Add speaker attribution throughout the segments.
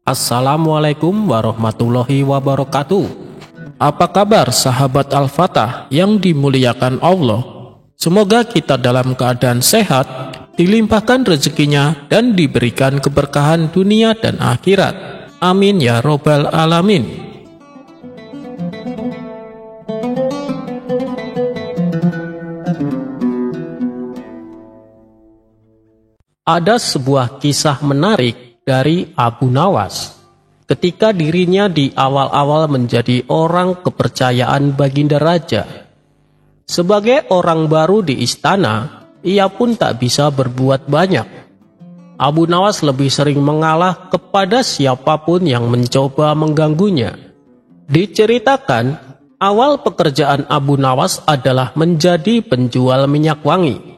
Speaker 1: Assalamualaikum warahmatullahi wabarakatuh. Apa kabar sahabat Al-Fatah yang dimuliakan Allah? Semoga kita dalam keadaan sehat, dilimpahkan rezekinya dan diberikan keberkahan dunia dan akhirat. Amin ya robbal alamin. Ada sebuah kisah menarik dari Abu Nawas ketika dirinya di awal-awal menjadi orang kepercayaan Baginda Raja. Sebagai orang baru di istana, ia pun tak bisa berbuat banyak. Abu Nawas lebih sering mengalah kepada siapapun yang mencoba mengganggunya. Diceritakan, awal pekerjaan Abu Nawas adalah menjadi penjual minyak wangi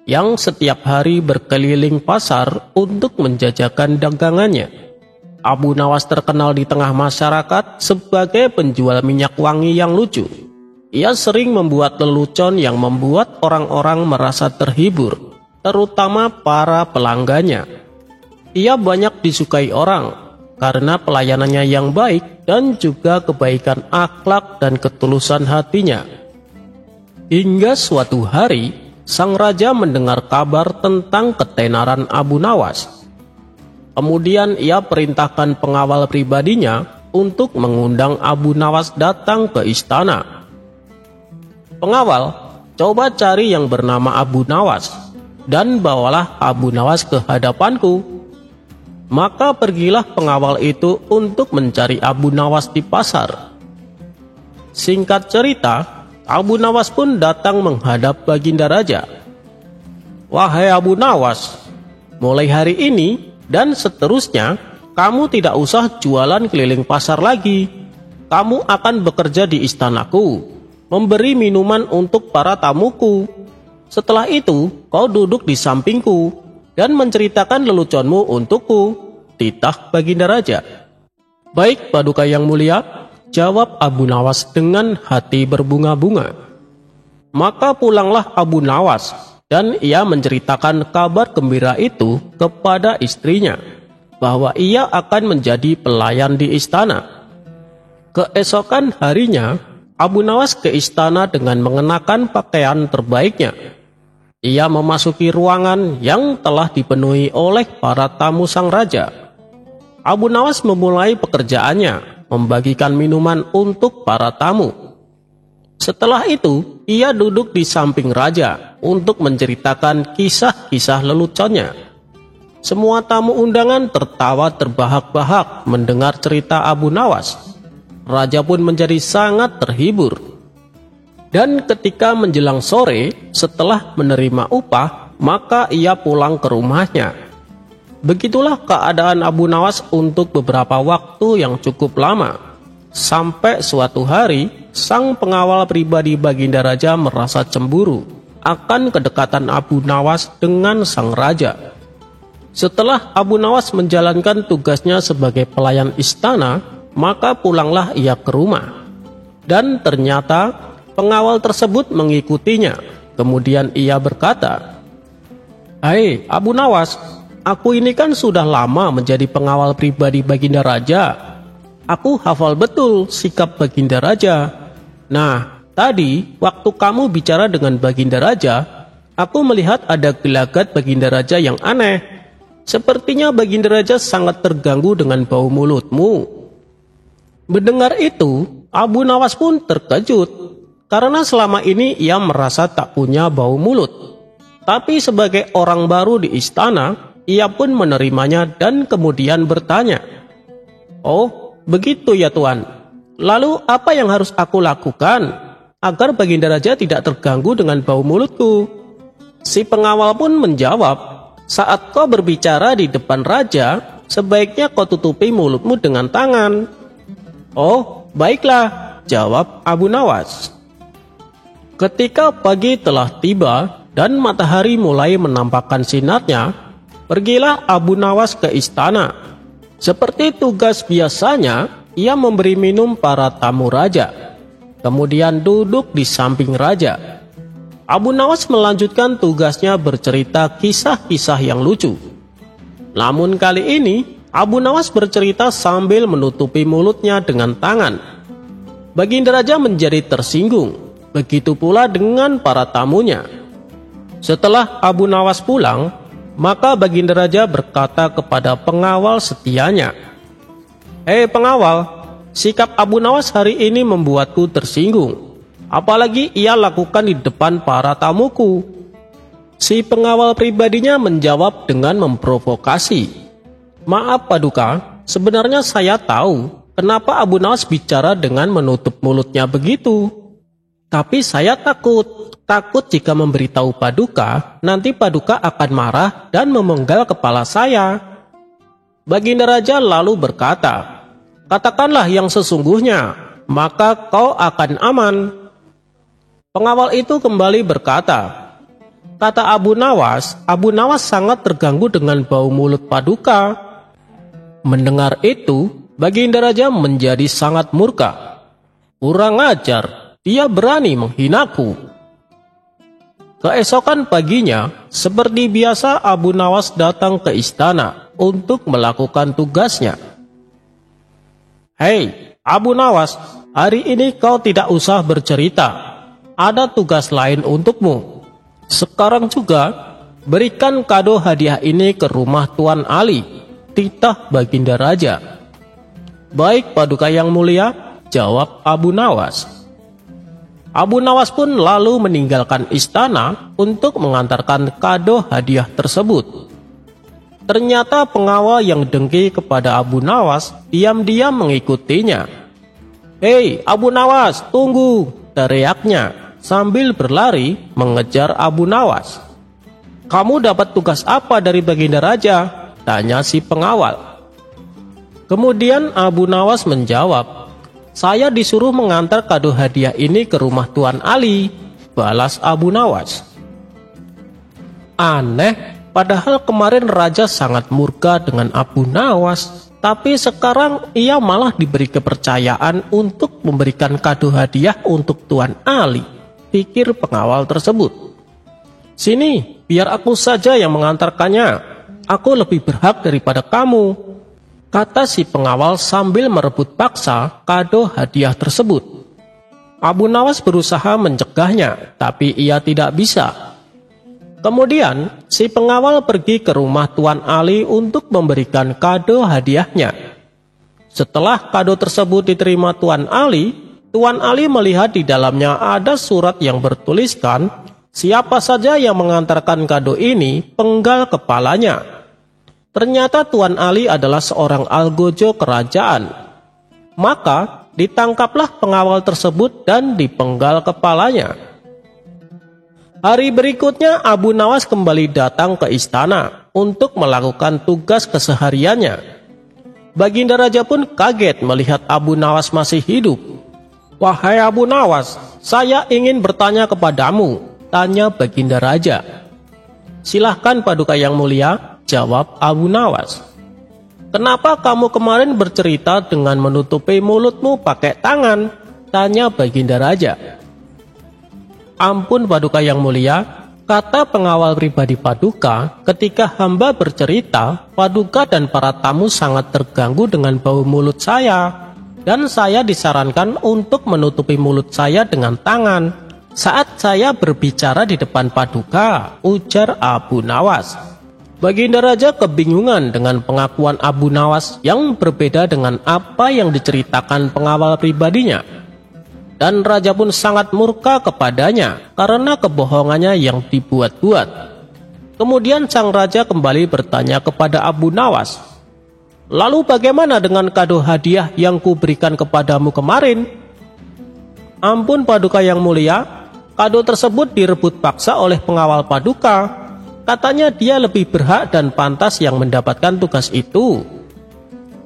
Speaker 1: yang setiap hari berkeliling pasar untuk menjajakan dagangannya. Abu Nawas terkenal di tengah masyarakat sebagai penjual minyak wangi yang lucu. Ia sering membuat lelucon yang membuat orang-orang merasa terhibur, terutama para pelanggannya. Ia banyak disukai orang karena pelayanannya yang baik dan juga kebaikan akhlak dan ketulusan hatinya. Hingga suatu hari, sang raja mendengar kabar tentang ketenaran Abu Nawas. Kemudian ia perintahkan pengawal pribadinya untuk mengundang Abu Nawas datang ke istana. Pengawal, coba cari yang bernama Abu Nawas dan bawalah Abu Nawas ke hadapanku. Maka pergilah pengawal itu untuk mencari Abu Nawas di pasar. Singkat cerita, Abu Nawas pun datang menghadap Baginda Raja. Wahai Abu Nawas, mulai hari ini dan seterusnya, kamu tidak usah jualan keliling pasar lagi. Kamu akan bekerja di istanaku, memberi minuman untuk para tamuku. Setelah itu, kau duduk di sampingku dan menceritakan leluconmu untukku, titah Baginda Raja. Baik, Paduka yang mulia, jawab Abu Nawas dengan hati berbunga-bunga. Maka pulanglah Abu Nawas dan ia menceritakan kabar gembira itu kepada istrinya, bahwa ia akan menjadi pelayan di istana. Keesokan harinya, Abu Nawas ke istana dengan mengenakan pakaian terbaiknya. Ia memasuki ruangan yang telah dipenuhi oleh para tamu sang raja. Abu Nawas memulai pekerjaannya, membagikan minuman untuk para tamu. Setelah itu, ia duduk di samping raja untuk menceritakan kisah-kisah leluconnya. Semua tamu undangan tertawa terbahak-bahak mendengar cerita Abu Nawas. Raja pun menjadi sangat terhibur. Dan ketika menjelang sore, setelah menerima upah, maka ia pulang ke rumahnya. Begitulah keadaan Abu Nawas untuk beberapa waktu yang cukup lama. Sampai suatu hari, sang pengawal pribadi Baginda Raja merasa cemburu akan kedekatan Abu Nawas dengan sang raja. Setelah Abu Nawas menjalankan tugasnya sebagai pelayan istana, maka pulanglah ia ke rumah. Dan ternyata pengawal tersebut mengikutinya. Kemudian ia berkata, "Hai Abu Nawas, aku ini kan sudah lama menjadi pengawal pribadi Baginda Raja. Aku hafal betul sikap Baginda Raja. Nah, tadi waktu kamu bicara dengan Baginda Raja, aku melihat ada gelagat Baginda Raja yang aneh. Sepertinya Baginda Raja sangat terganggu dengan bau mulutmu." Mendengar itu, Abu Nawas pun terkejut, karena selama ini ia merasa tak punya bau mulut. Tapi sebagai orang baru di istana, ia pun menerimanya dan kemudian bertanya, "Oh, begitu ya Tuan. Lalu apa yang harus aku lakukan agar Baginda Raja tidak terganggu dengan bau mulutku?" Si pengawal pun menjawab, "Saat kau berbicara di depan raja, sebaiknya kau tutupi mulutmu dengan tangan." "Oh, baiklah," jawab Abu Nawas. Ketika pagi telah tiba dan matahari mulai menampakkan sinarnya, pergilah Abu Nawas ke istana. Seperti tugas biasanya, ia memberi minum para tamu raja, kemudian duduk di samping raja. Abu Nawas melanjutkan tugasnya bercerita kisah-kisah yang lucu. Namun kali ini, Abu Nawas bercerita sambil menutupi mulutnya dengan tangan. Baginda Raja menjadi tersinggung, begitu pula dengan para tamunya. Setelah Abu Nawas pulang, maka Baginda Raja berkata kepada pengawal setianya, "Hei pengawal, sikap Abu Nawas hari ini membuatku tersinggung. Apalagi ia lakukan di depan para tamuku." Si pengawal pribadinya menjawab dengan memprovokasi, "Maaf Paduka, sebenarnya saya tahu kenapa Abu Nawas bicara dengan menutup mulutnya begitu. Tapi saya takut jika memberitahu Paduka, nanti Paduka akan marah dan memenggal kepala saya." Baginda Raja lalu berkata, "Katakanlah yang sesungguhnya, maka kau akan aman." Pengawal itu kembali berkata, "Kata Abu Nawas sangat terganggu dengan bau mulut Paduka." Mendengar itu, Baginda Raja menjadi sangat murka. "Kurang ajar, dia berani menghinaku." Keesokan paginya, seperti biasa Abu Nawas datang ke istana untuk melakukan tugasnya. "Hei, Abu Nawas, hari ini kau tidak usah bercerita. Ada tugas lain untukmu. Sekarang juga, berikan kado hadiah ini ke rumah Tuan Ali," titah Baginda Raja. "Baik Paduka yang mulia," jawab Abu Nawas. Abu Nawas pun lalu meninggalkan istana untuk mengantarkan kado hadiah tersebut. Ternyata pengawal yang dengki kepada Abu Nawas diam-diam mengikutinya. "Hei Abu Nawas, tunggu!" teriaknya sambil berlari mengejar Abu Nawas. "Kamu dapat tugas apa dari Baginda Raja?" tanya si pengawal. Kemudian Abu Nawas menjawab, "Saya disuruh mengantar kado hadiah ini ke rumah Tuan Ali," balas Abu Nawas. Aneh, padahal kemarin Raja sangat murka dengan Abu Nawas, tapi sekarang ia malah diberi kepercayaan untuk memberikan kado hadiah untuk Tuan Ali, pikir pengawal tersebut. "Sini, biar aku saja yang mengantarkannya. Aku lebih berhak daripada kamu," kata si pengawal sambil merebut paksa kado hadiah tersebut. Abu Nawas berusaha mencegahnya, tapi ia tidak bisa. Kemudian, si pengawal pergi ke rumah Tuan Ali untuk memberikan kado hadiahnya. Setelah kado tersebut diterima Tuan Ali melihat di dalamnya ada surat yang bertuliskan, siapa saja yang mengantarkan kado ini, penggal kepalanya. Ternyata Tuan Ali adalah seorang algojo kerajaan. Maka ditangkaplah pengawal tersebut dan dipenggal kepalanya. Hari berikutnya Abu Nawas kembali datang ke istana untuk melakukan tugas kesehariannya. Baginda Raja pun kaget melihat Abu Nawas masih hidup. "Wahai Abu Nawas, saya ingin bertanya kepadamu," tanya Baginda Raja. "Silahkan Paduka yang mulia," jawab Abu Nawas. "Kenapa kamu kemarin bercerita dengan menutupi mulutmu pakai tangan?" tanya Baginda Raja. "Ampun Paduka yang mulia," kata pengawal pribadi Paduka, "ketika hamba bercerita, Paduka dan para tamu sangat terganggu dengan bau mulut saya, dan saya disarankan untuk menutupi mulut saya dengan tangan saat saya berbicara di depan Paduka," ujar Abu Nawas. Baginda Raja kebingungan dengan pengakuan Abu Nawas yang berbeda dengan apa yang diceritakan pengawal pribadinya. Dan Raja pun sangat murka kepadanya karena kebohongannya yang dibuat-buat. Kemudian sang Raja kembali bertanya kepada Abu Nawas, "Lalu bagaimana dengan kado hadiah yang kuberikan kepadamu kemarin?" "Ampun Paduka yang mulia, kado tersebut direbut paksa oleh pengawal Paduka. Katanya dia lebih berhak dan pantas yang mendapatkan tugas itu."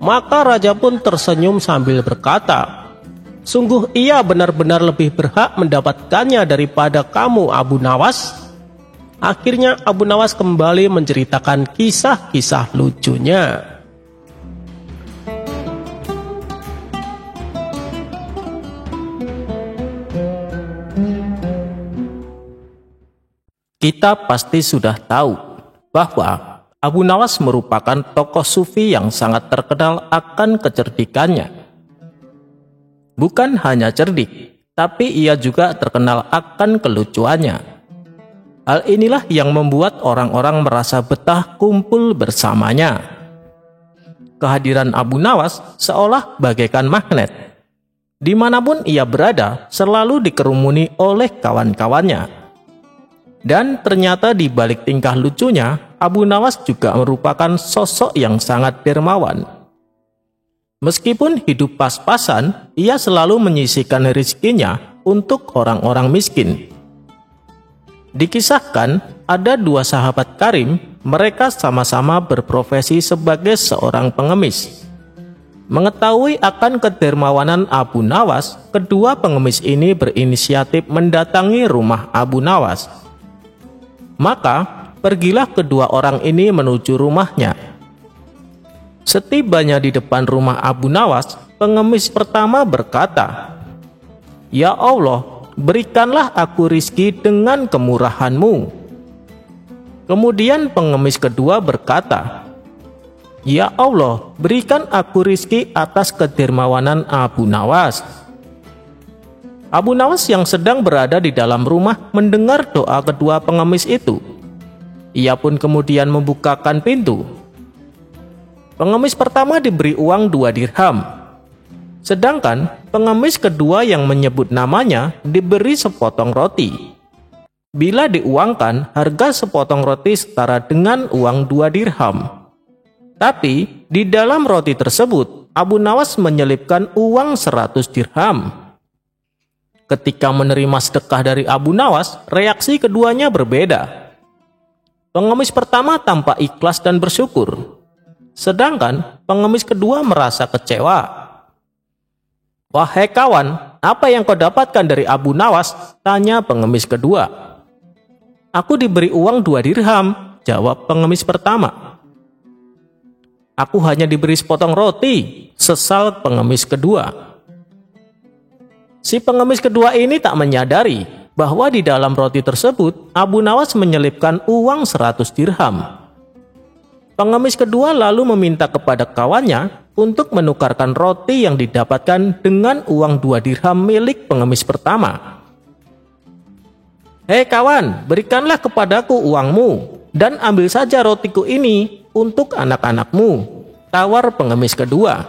Speaker 1: Maka Raja pun tersenyum sambil berkata, "Sungguh ia benar-benar lebih berhak mendapatkannya daripada kamu Abu Nawas." Akhirnya Abu Nawas kembali menceritakan kisah-kisah lucunya. Kita pasti sudah tahu bahwa Abu Nawas merupakan tokoh sufi yang sangat terkenal akan kecerdikannya. Bukan hanya cerdik, tapi ia juga terkenal akan kelucuannya. Hal inilah yang membuat orang-orang merasa betah kumpul bersamanya. Kehadiran Abu Nawas seolah bagaikan magnet. Dimanapun ia berada, selalu dikerumuni oleh kawan-kawannya. Dan ternyata di balik tingkah lucunya, Abu Nawas juga merupakan sosok yang sangat dermawan. Meskipun hidup pas-pasan, ia selalu menyisihkan rezekinya untuk orang-orang miskin. Dikisahkan, ada dua sahabat karim, mereka sama-sama berprofesi sebagai seorang pengemis. Mengetahui akan kedermawanan Abu Nawas, kedua pengemis ini berinisiatif mendatangi rumah Abu Nawas. Maka, pergilah kedua orang ini menuju rumahnya. Setibanya di depan rumah Abu Nawas, pengemis pertama berkata, "Ya Allah, berikanlah aku rizki dengan kemurahan-Mu." Kemudian pengemis kedua berkata, "Ya Allah, berikan aku rizki atas kedermawanan Abu Nawas." Abu Nawas yang sedang berada di dalam rumah mendengar doa kedua pengemis itu. Ia pun kemudian membukakan pintu. Pengemis pertama diberi uang 2 dirham. Sedangkan pengemis kedua yang menyebut namanya diberi sepotong roti. Bila diuangkan, harga sepotong roti setara dengan uang 2 dirham. Tapi di dalam roti tersebut, Abu Nawas menyelipkan uang 100 dirham. Ketika menerima sedekah dari Abu Nawas, reaksi keduanya berbeda. Pengemis pertama tampak ikhlas dan bersyukur. Sedangkan pengemis kedua merasa kecewa. "Wahai kawan, apa yang kau dapatkan dari Abu Nawas?" tanya pengemis kedua. "Aku diberi uang 2 dirham, jawab pengemis pertama. "Aku hanya diberi sepotong roti," sesal pengemis kedua. Si pengemis kedua ini tak menyadari bahwa di dalam roti tersebut Abu Nawas menyelipkan uang 100 dirham. Pengemis kedua lalu meminta kepada kawannya untuk menukarkan roti yang didapatkan dengan uang 2 dirham milik pengemis pertama. "Hei kawan, berikanlah kepadaku uangmu dan ambil saja rotiku ini untuk anak-anakmu," tawar pengemis kedua.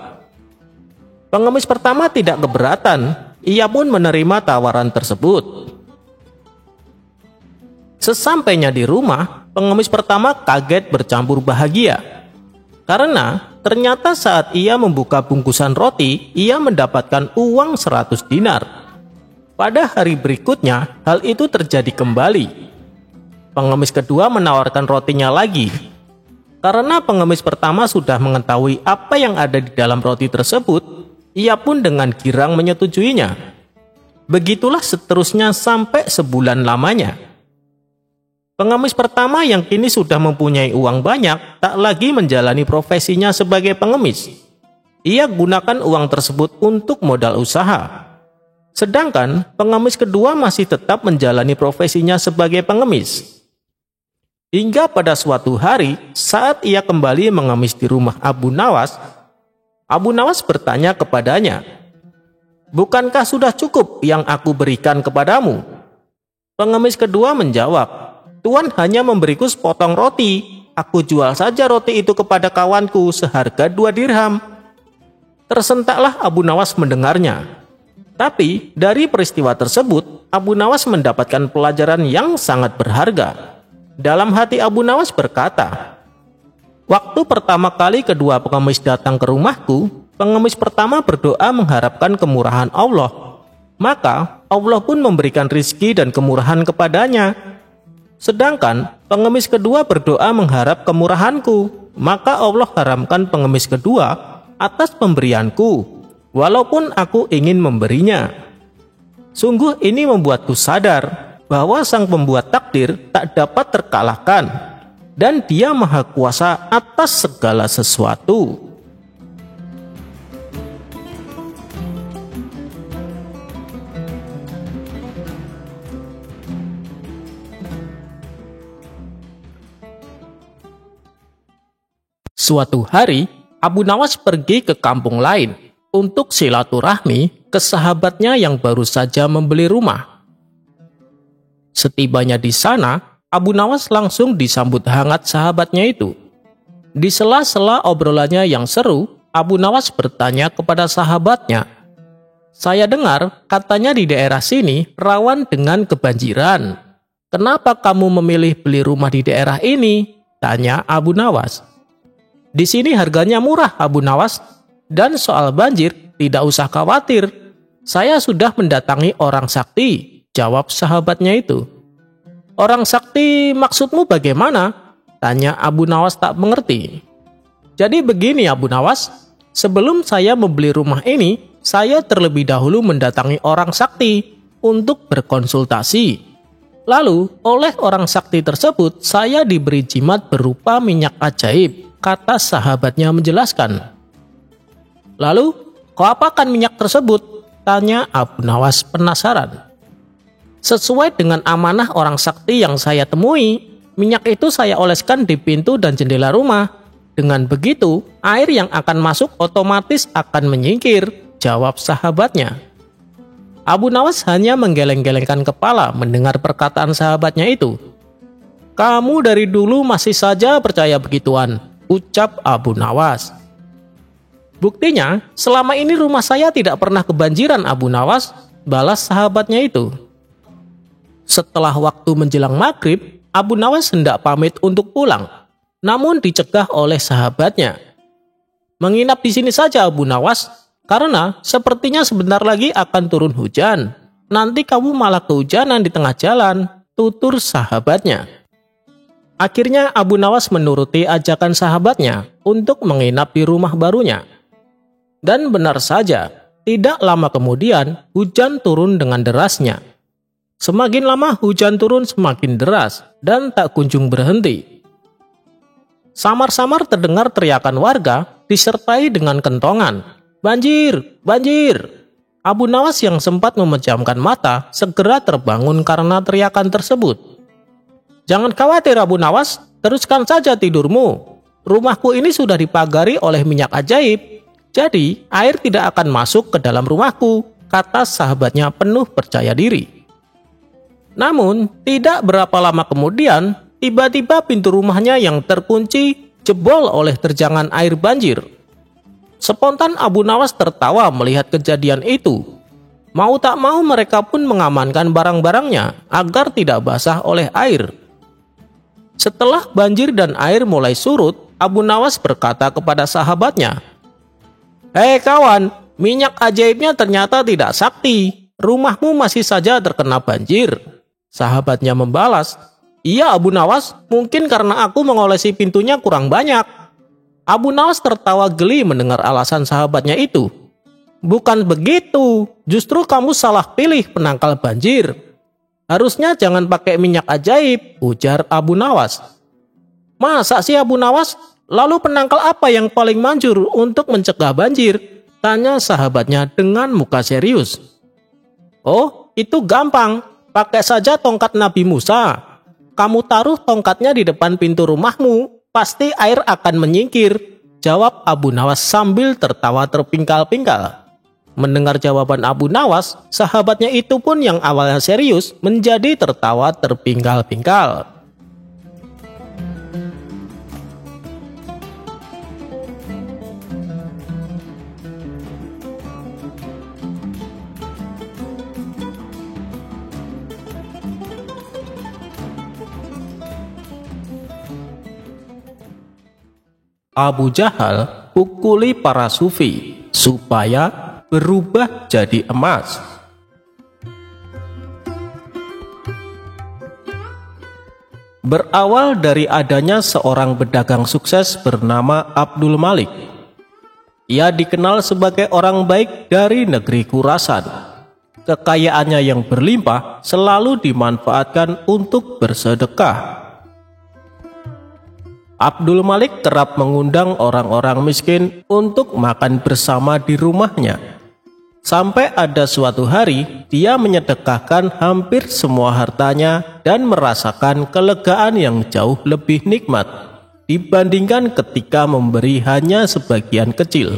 Speaker 1: Pengemis pertama tidak keberatan. Ia pun menerima tawaran tersebut. Sesampainya di rumah, pengemis pertama kaget bercampur bahagia. Karena ternyata saat ia membuka bungkusan roti, ia mendapatkan uang 100 dinar. Pada hari berikutnya, hal itu terjadi kembali. Pengemis kedua menawarkan rotinya lagi. Karena pengemis pertama sudah mengetahui apa yang ada di dalam roti tersebut, ia pun dengan girang menyetujuinya. Begitulah seterusnya sampai sebulan lamanya. Pengemis pertama yang kini sudah mempunyai uang banyak tak lagi menjalani profesinya sebagai pengemis. Ia gunakan uang tersebut untuk modal usaha. Sedangkan pengemis kedua masih tetap menjalani profesinya sebagai pengemis. Hingga pada suatu hari saat ia kembali mengemis di rumah Abu Nawas, Abu Nawas bertanya kepadanya, "Bukankah sudah cukup yang aku berikan kepadamu?" Pengemis kedua menjawab, "Tuan hanya memberiku sepotong roti. Aku jual saja roti itu kepada kawanku seharga 2 dirham." Tersentaklah Abu Nawas mendengarnya. Tapi dari peristiwa tersebut, Abu Nawas mendapatkan pelajaran yang sangat berharga. Dalam hati Abu Nawas berkata, "Waktu pertama kali kedua pengemis datang ke rumahku, pengemis pertama berdoa mengharapkan kemurahan Allah. Maka Allah pun memberikan rizki dan kemurahan kepadanya. Sedangkan pengemis kedua berdoa mengharap kemurahanku, maka Allah haramkan pengemis kedua atas pemberianku, walaupun aku ingin memberinya. Sungguh ini membuatku sadar bahwa Sang Pembuat takdir tak dapat terkalahkan, dan Dia Maha Kuasa atas segala sesuatu." Suatu hari, Abu Nawas pergi ke kampung lain untuk silaturahmi ke sahabatnya yang baru saja membeli rumah. Setibanya di sana, Abu Nawas langsung disambut hangat sahabatnya itu. Di sela-sela obrolannya yang seru, Abu Nawas bertanya kepada sahabatnya, "Saya dengar katanya di daerah sini rawan dengan kebanjiran. Kenapa kamu memilih beli rumah di daerah ini?" tanya Abu Nawas. "Di sini harganya murah, Abu Nawas, dan soal banjir tidak usah khawatir. Saya sudah mendatangi orang sakti," jawab sahabatnya itu. "Orang sakti maksudmu bagaimana?" tanya Abu Nawas tak mengerti. "Jadi begini Abu Nawas, sebelum saya membeli rumah ini, saya terlebih dahulu mendatangi orang sakti untuk berkonsultasi. Lalu, oleh orang sakti tersebut, saya diberi jimat berupa minyak ajaib," kata sahabatnya menjelaskan. "Lalu, kau apakan minyak tersebut?" tanya Abu Nawas penasaran. "Sesuai dengan amanah orang sakti yang saya temui, minyak itu saya oleskan di pintu dan jendela rumah. Dengan begitu, air yang akan masuk otomatis akan menyingkir," jawab sahabatnya. Abu Nawas hanya menggeleng-gelengkan kepala mendengar perkataan sahabatnya itu. "Kamu dari dulu masih saja percaya begituan," ucap Abu Nawas. "Buktinya, selama ini rumah saya tidak pernah kebanjiran Abu Nawas," balas sahabatnya itu. Setelah waktu menjelang maghrib, Abu Nawas hendak pamit untuk pulang, namun dicegah oleh sahabatnya. "Menginap di sini saja Abu Nawas, karena sepertinya sebentar lagi akan turun hujan. Nanti kamu malah kehujanan di tengah jalan," tutur sahabatnya. Akhirnya Abu Nawas menuruti ajakan sahabatnya untuk menginap di rumah barunya. Dan benar saja, tidak lama kemudian hujan turun dengan derasnya. Semakin lama hujan turun semakin deras dan tak kunjung berhenti. Samar-samar terdengar teriakan warga disertai dengan kentongan, "Banjir! Banjir!" Abu Nawas yang sempat memejamkan mata segera terbangun karena teriakan tersebut. "Jangan khawatir Abu Nawas, teruskan saja tidurmu. Rumahku ini sudah dipagari oleh minyak ajaib, jadi air tidak akan masuk ke dalam rumahku," kata sahabatnya penuh percaya diri. Namun, tidak berapa lama kemudian, tiba-tiba pintu rumahnya yang terkunci jebol oleh terjangan air banjir. Spontan Abu Nawas tertawa melihat kejadian itu. Mau tak mau mereka pun mengamankan barang-barangnya agar tidak basah oleh air. Setelah banjir dan air mulai surut, Abu Nawas berkata kepada sahabatnya, "Hei kawan, minyak ajaibnya ternyata tidak sakti. Rumahmu masih saja terkena banjir." Sahabatnya membalas, "Iya Abu Nawas, mungkin karena aku mengolesi pintunya kurang banyak." Abu Nawas tertawa geli mendengar alasan sahabatnya itu. "Bukan begitu, justru kamu salah pilih penangkal banjir. Harusnya jangan pakai minyak ajaib," ujar Abu Nawas. "Masa sih Abu Nawas? Lalu penangkal apa yang paling manjur untuk mencegah banjir?" tanya sahabatnya dengan muka serius. "Oh, itu gampang. Pakai saja tongkat Nabi Musa. Kamu taruh tongkatnya di depan pintu rumahmu, pasti air akan menyingkir," jawab Abu Nawas sambil tertawa terpingkal-pingkal. Mendengar jawaban Abu Nawas, sahabatnya itu pun yang awalnya serius menjadi tertawa terpingkal-pingkal. Abu Jahal pukuli para sufi supaya berubah jadi emas. Berawal dari adanya seorang pedagang sukses bernama Abdul Malik. Ia dikenal sebagai orang baik dari negeri Khurasan. Kekayaannya yang berlimpah selalu dimanfaatkan untuk bersedekah. Abdul Malik kerap mengundang orang-orang miskin untuk makan bersama di rumahnya. Sampai ada suatu hari, dia menyedekahkan hampir semua hartanya dan merasakan kelegaan yang jauh lebih nikmat dibandingkan ketika memberi hanya sebagian kecil.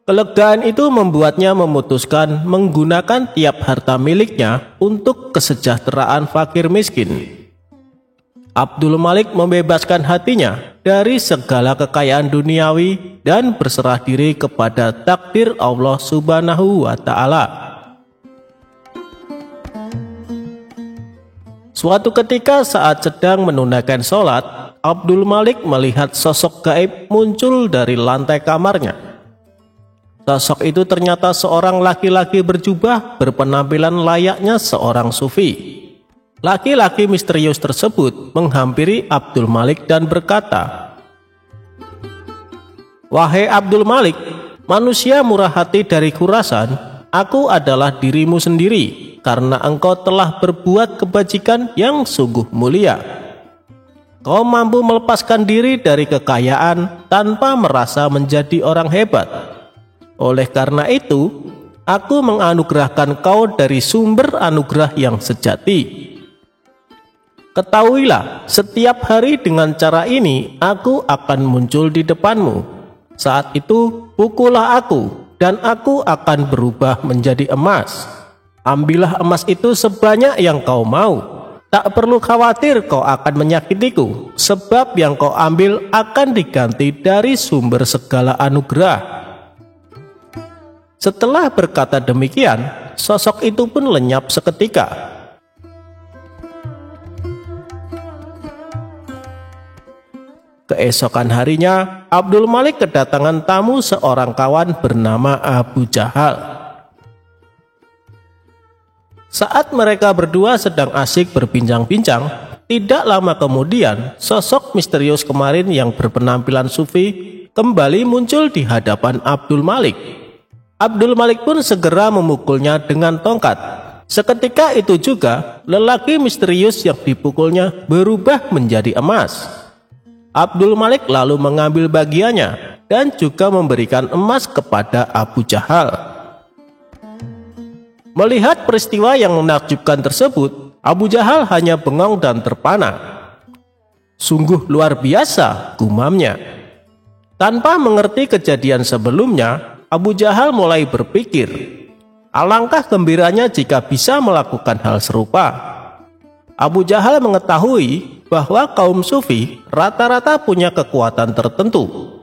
Speaker 1: Kelegaan itu membuatnya memutuskan menggunakan tiap harta miliknya untuk kesejahteraan fakir miskin. Abdul Malik membebaskan hatinya dari segala kekayaan duniawi dan berserah diri kepada takdir Allah Subhanahu wa Ta'ala. Suatu ketika saat sedang menunaikan sholat, Abdul Malik melihat sosok gaib muncul dari lantai kamarnya. Sosok itu ternyata seorang laki-laki berjubah berpenampilan layaknya seorang sufi. Laki-laki misterius tersebut menghampiri Abdul Malik dan berkata, "Wahai Abdul Malik, manusia murah hati dari Khurasan, aku adalah dirimu sendiri karena engkau telah berbuat kebajikan yang sungguh mulia. Kau mampu melepaskan diri dari kekayaan tanpa merasa menjadi orang hebat. Oleh karena itu, aku menganugerahkan kau dari sumber anugerah yang sejati. Ketahuilah, setiap hari dengan cara ini aku akan muncul di depanmu. Saat itu pukullah aku dan aku akan berubah menjadi emas. Ambillah emas itu sebanyak yang kau mau. Tak perlu khawatir kau akan menyakitiku, sebab yang kau ambil akan diganti dari sumber segala anugerah." Setelah berkata demikian, sosok itu pun lenyap seketika. Keesokan harinya, Abdul Malik kedatangan tamu seorang kawan bernama Abu Jahal. Saat mereka berdua sedang asik berbincang-bincang, tidak lama kemudian sosok misterius kemarin yang berpenampilan sufi kembali muncul di hadapan Abdul Malik. Abdul Malik pun segera memukulnya dengan tongkat. Seketika itu juga, lelaki misterius yang dipukulnya berubah menjadi emas. Abdul Malik lalu mengambil bagiannya dan juga memberikan emas kepada Abu Jahal. Melihat peristiwa yang menakjubkan tersebut, Abu Jahal hanya bengong dan terpana. "Sungguh luar biasa," gumamnya. Tanpa mengerti kejadian sebelumnya, Abu Jahal mulai berpikir, alangkah gembiranya jika bisa melakukan hal serupa. Abu Jahal mengetahui bahwa kaum sufi rata-rata punya kekuatan tertentu.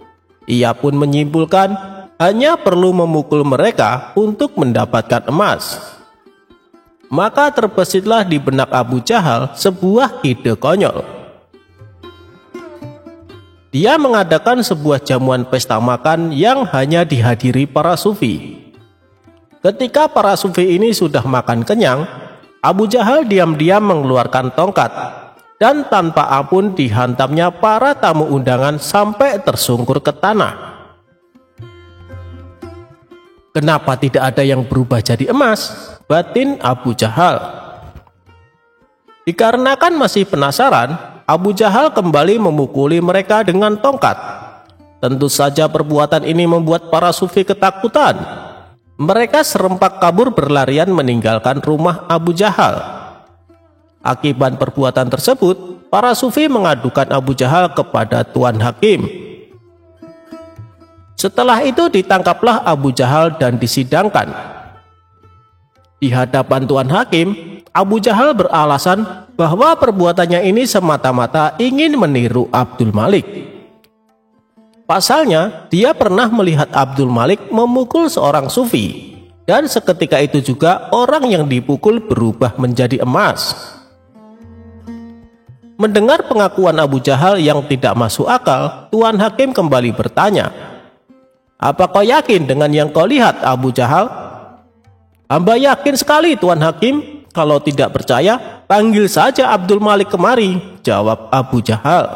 Speaker 1: Ia pun menyimpulkan hanya perlu memukul mereka untuk mendapatkan emas. Maka terbesitlah di benak Abu Jahal sebuah ide konyol. Dia mengadakan sebuah jamuan pesta makan yang hanya dihadiri para sufi. Ketika para sufi ini sudah makan kenyang, Abu Jahal diam-diam mengeluarkan tongkat dan tanpa ampun dihantamnya para tamu undangan sampai tersungkur ke tanah. "Kenapa tidak ada yang berubah jadi emas?" batin Abu Jahal. Dikarenakan masih penasaran, Abu Jahal kembali memukuli mereka dengan tongkat. Tentu saja perbuatan ini membuat para sufi ketakutan. Mereka serempak kabur berlarian meninggalkan rumah Abu Jahal. Akibat perbuatan tersebut, para sufi mengadukan Abu Jahal kepada Tuan Hakim. Setelah itu ditangkaplah Abu Jahal dan disidangkan. Di hadapan Tuan Hakim, Abu Jahal beralasan bahwa perbuatannya ini semata-mata ingin meniru Abdul Malik. Pasalnya, dia pernah melihat Abdul Malik memukul seorang sufi, dan seketika itu juga orang yang dipukul berubah menjadi emas. Mendengar pengakuan Abu Jahal yang tidak masuk akal, Tuan Hakim kembali bertanya, "Apa kau yakin dengan yang kau lihat, Abu Jahal?" "Hamba yakin sekali, Tuan Hakim. Kalau tidak percaya, panggil saja Abdul Malik kemari," jawab Abu Jahal.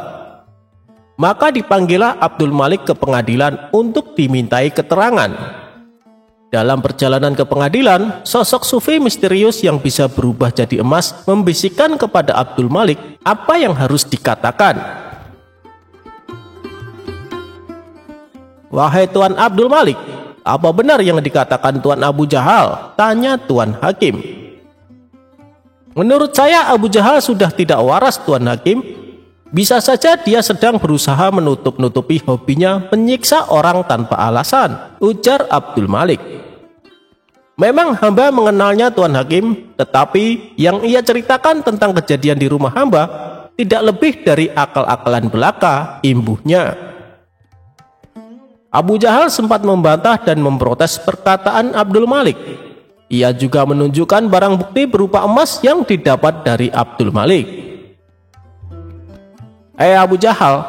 Speaker 1: Maka dipanggillah Abdul Malik ke pengadilan untuk dimintai keterangan. Dalam perjalanan ke pengadilan, sosok sufi misterius yang bisa berubah jadi emas membisikkan kepada Abdul Malik apa yang harus dikatakan. "Wahai Tuan Abdul Malik, apa benar yang dikatakan Tuan Abu Jahal?" tanya Tuan Hakim.
Speaker 2: Menurut saya Abu Jahal sudah tidak waras, Tuan Hakim.
Speaker 1: Bisa saja dia sedang berusaha menutup-nutupi hobinya menyiksa orang tanpa alasan, ujar Abdul Malik. Memang hamba mengenalnya Tuan Hakim, tetapi yang ia ceritakan tentang kejadian di rumah hamba tidak lebih dari akal-akalan belaka, imbuhnya. Abu Jahal sempat membantah dan memprotes perkataan Abdul Malik. Ia juga menunjukkan barang bukti berupa emas yang didapat dari Abdul Malik. Abu Jahal,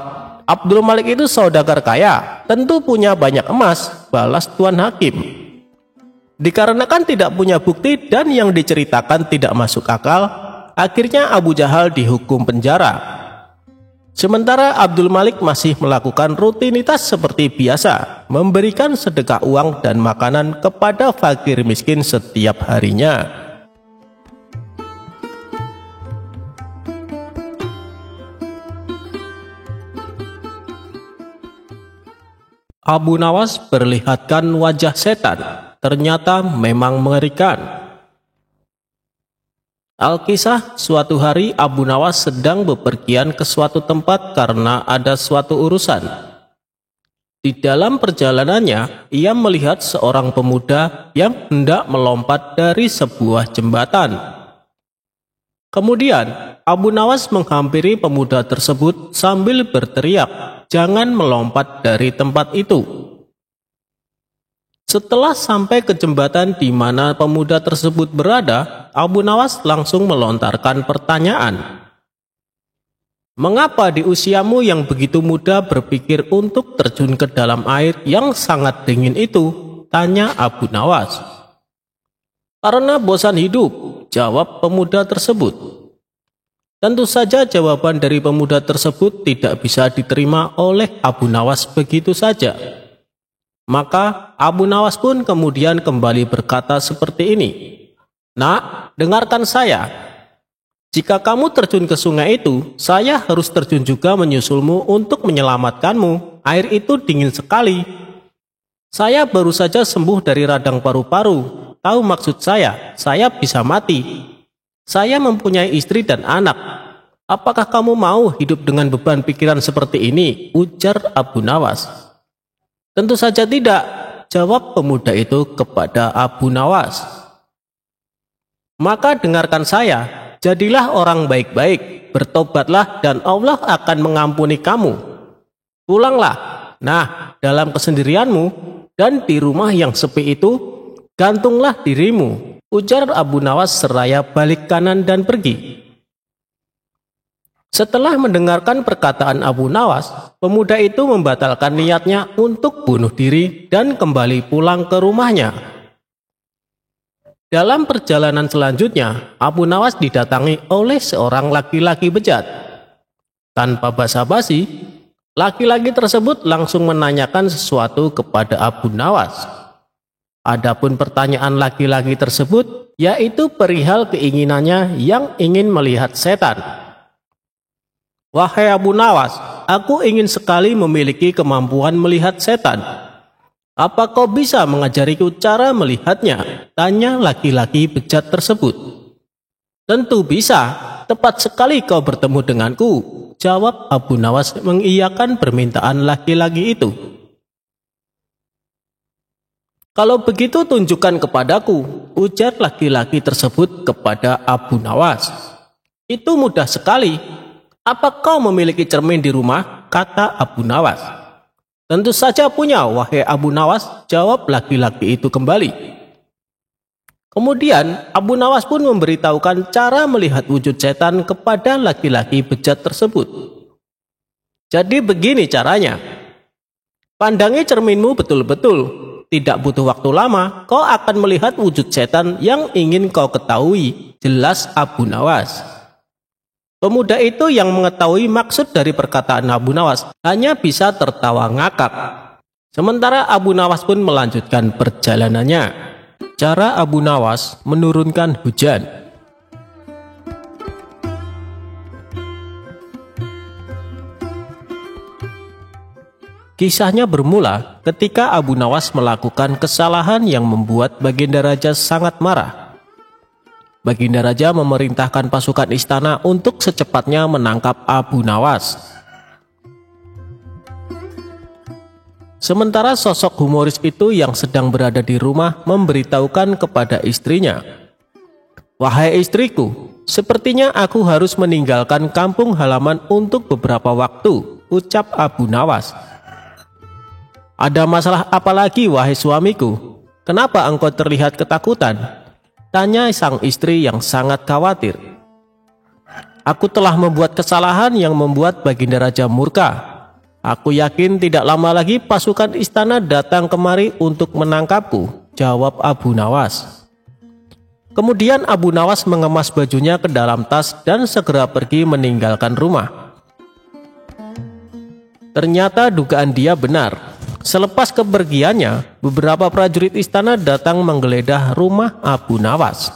Speaker 1: Abdul Malik itu saudagar kaya, tentu punya banyak emas, balas Tuan Hakim. Dikarenakan tidak punya bukti dan yang diceritakan tidak masuk akal, akhirnya Abu Jahal dihukum penjara. Sementara Abdul Malik masih melakukan rutinitas seperti biasa, memberikan sedekah uang dan makanan kepada fakir miskin setiap harinya. Abu Nawas perlihatkan wajah setan, ternyata memang mengerikan. Alkisah, suatu hari Abu Nawas sedang bepergian ke suatu tempat karena ada suatu urusan. Di dalam perjalanannya, ia melihat seorang pemuda yang hendak melompat dari sebuah jembatan. Kemudian, Abu Nawas menghampiri pemuda tersebut sambil berteriak, "Jangan melompat dari tempat itu." Setelah sampai ke jembatan di mana pemuda tersebut berada, Abu Nawas langsung melontarkan pertanyaan. "Mengapa di usiamu yang begitu muda berpikir untuk terjun ke dalam air yang sangat dingin itu?" tanya Abu Nawas. "Karena bosan hidup," jawab pemuda tersebut. Tentu saja jawaban dari pemuda tersebut tidak bisa diterima oleh Abu Nawas begitu saja. Maka Abu Nawas pun kemudian kembali berkata seperti ini, "Nak, dengarkan saya. Jika kamu terjun ke sungai itu, saya harus terjun juga menyusulmu untuk menyelamatkanmu. Air itu dingin sekali. Saya baru saja sembuh dari radang paru-paru. Tahu maksud saya bisa mati. Saya mempunyai istri dan anak. Apakah kamu mau hidup dengan beban pikiran seperti ini?" ujar Abu Nawas. "Tentu saja tidak," jawab pemuda itu kepada Abu Nawas. "Maka dengarkan saya, jadilah orang baik-baik, bertobatlah dan Allah akan mengampuni kamu. Pulanglah, nah dalam kesendirianmu dan di rumah yang sepi itu, gantunglah dirimu," ujar Abu Nawas seraya balik kanan dan pergi. Setelah mendengarkan perkataan Abu Nawas, pemuda itu membatalkan niatnya untuk bunuh diri dan kembali pulang ke rumahnya. Dalam perjalanan selanjutnya, Abu Nawas didatangi oleh seorang laki-laki bejat. Tanpa basa-basi, laki-laki tersebut langsung menanyakan sesuatu kepada Abu Nawas. Adapun pertanyaan laki-laki tersebut yaitu perihal keinginannya yang ingin melihat setan. "Wahai Abu Nawas, aku ingin sekali memiliki kemampuan melihat setan. Apa kau bisa mengajariku cara melihatnya?" tanya laki-laki bejat tersebut. "Tentu bisa, tepat sekali kau bertemu denganku," jawab Abu Nawas mengiyakan permintaan laki-laki itu. "Kalau begitu tunjukkan kepadaku," ujar laki-laki tersebut kepada Abu Nawas. "Itu mudah sekali. Apa kau memiliki cermin di rumah?" kata Abu Nawas. "Tentu saja punya, wahai Abu Nawas," jawab laki-laki itu kembali. Kemudian Abu Nawas pun memberitahukan cara melihat wujud setan kepada laki-laki bejat tersebut. "Jadi begini caranya. Pandangi cerminmu betul-betul. Tidak butuh waktu lama, kau akan melihat wujud setan yang ingin kau ketahui," jelas Abu Nawas. Pemuda itu yang mengetahui maksud dari perkataan Abu Nawas hanya bisa tertawa ngakak. Sementara Abu Nawas pun melanjutkan perjalanannya. Cara Abu Nawas menurunkan hujan. Kisahnya bermula ketika Abu Nawas melakukan kesalahan yang membuat Baginda Raja sangat marah. Baginda Raja memerintahkan pasukan istana untuk secepatnya menangkap Abu Nawas. Sementara sosok humoris itu yang sedang berada di rumah memberitahukan kepada istrinya, "Wahai istriku, sepertinya aku harus meninggalkan kampung halaman untuk beberapa waktu," ucap Abu Nawas. "Ada masalah apa lagi, wahai suamiku? Kenapa engkau terlihat ketakutan?" tanya sang istri yang sangat khawatir. "Aku telah membuat kesalahan yang membuat Baginda Raja murka. Aku yakin tidak lama lagi pasukan istana datang kemari untuk menangkapku," jawab Abu Nawas. Kemudian Abu Nawas mengemas bajunya ke dalam tas dan segera pergi meninggalkan rumah. Ternyata dugaan dia benar. Selepas kepergiannya, beberapa prajurit istana datang menggeledah rumah Abu Nawas.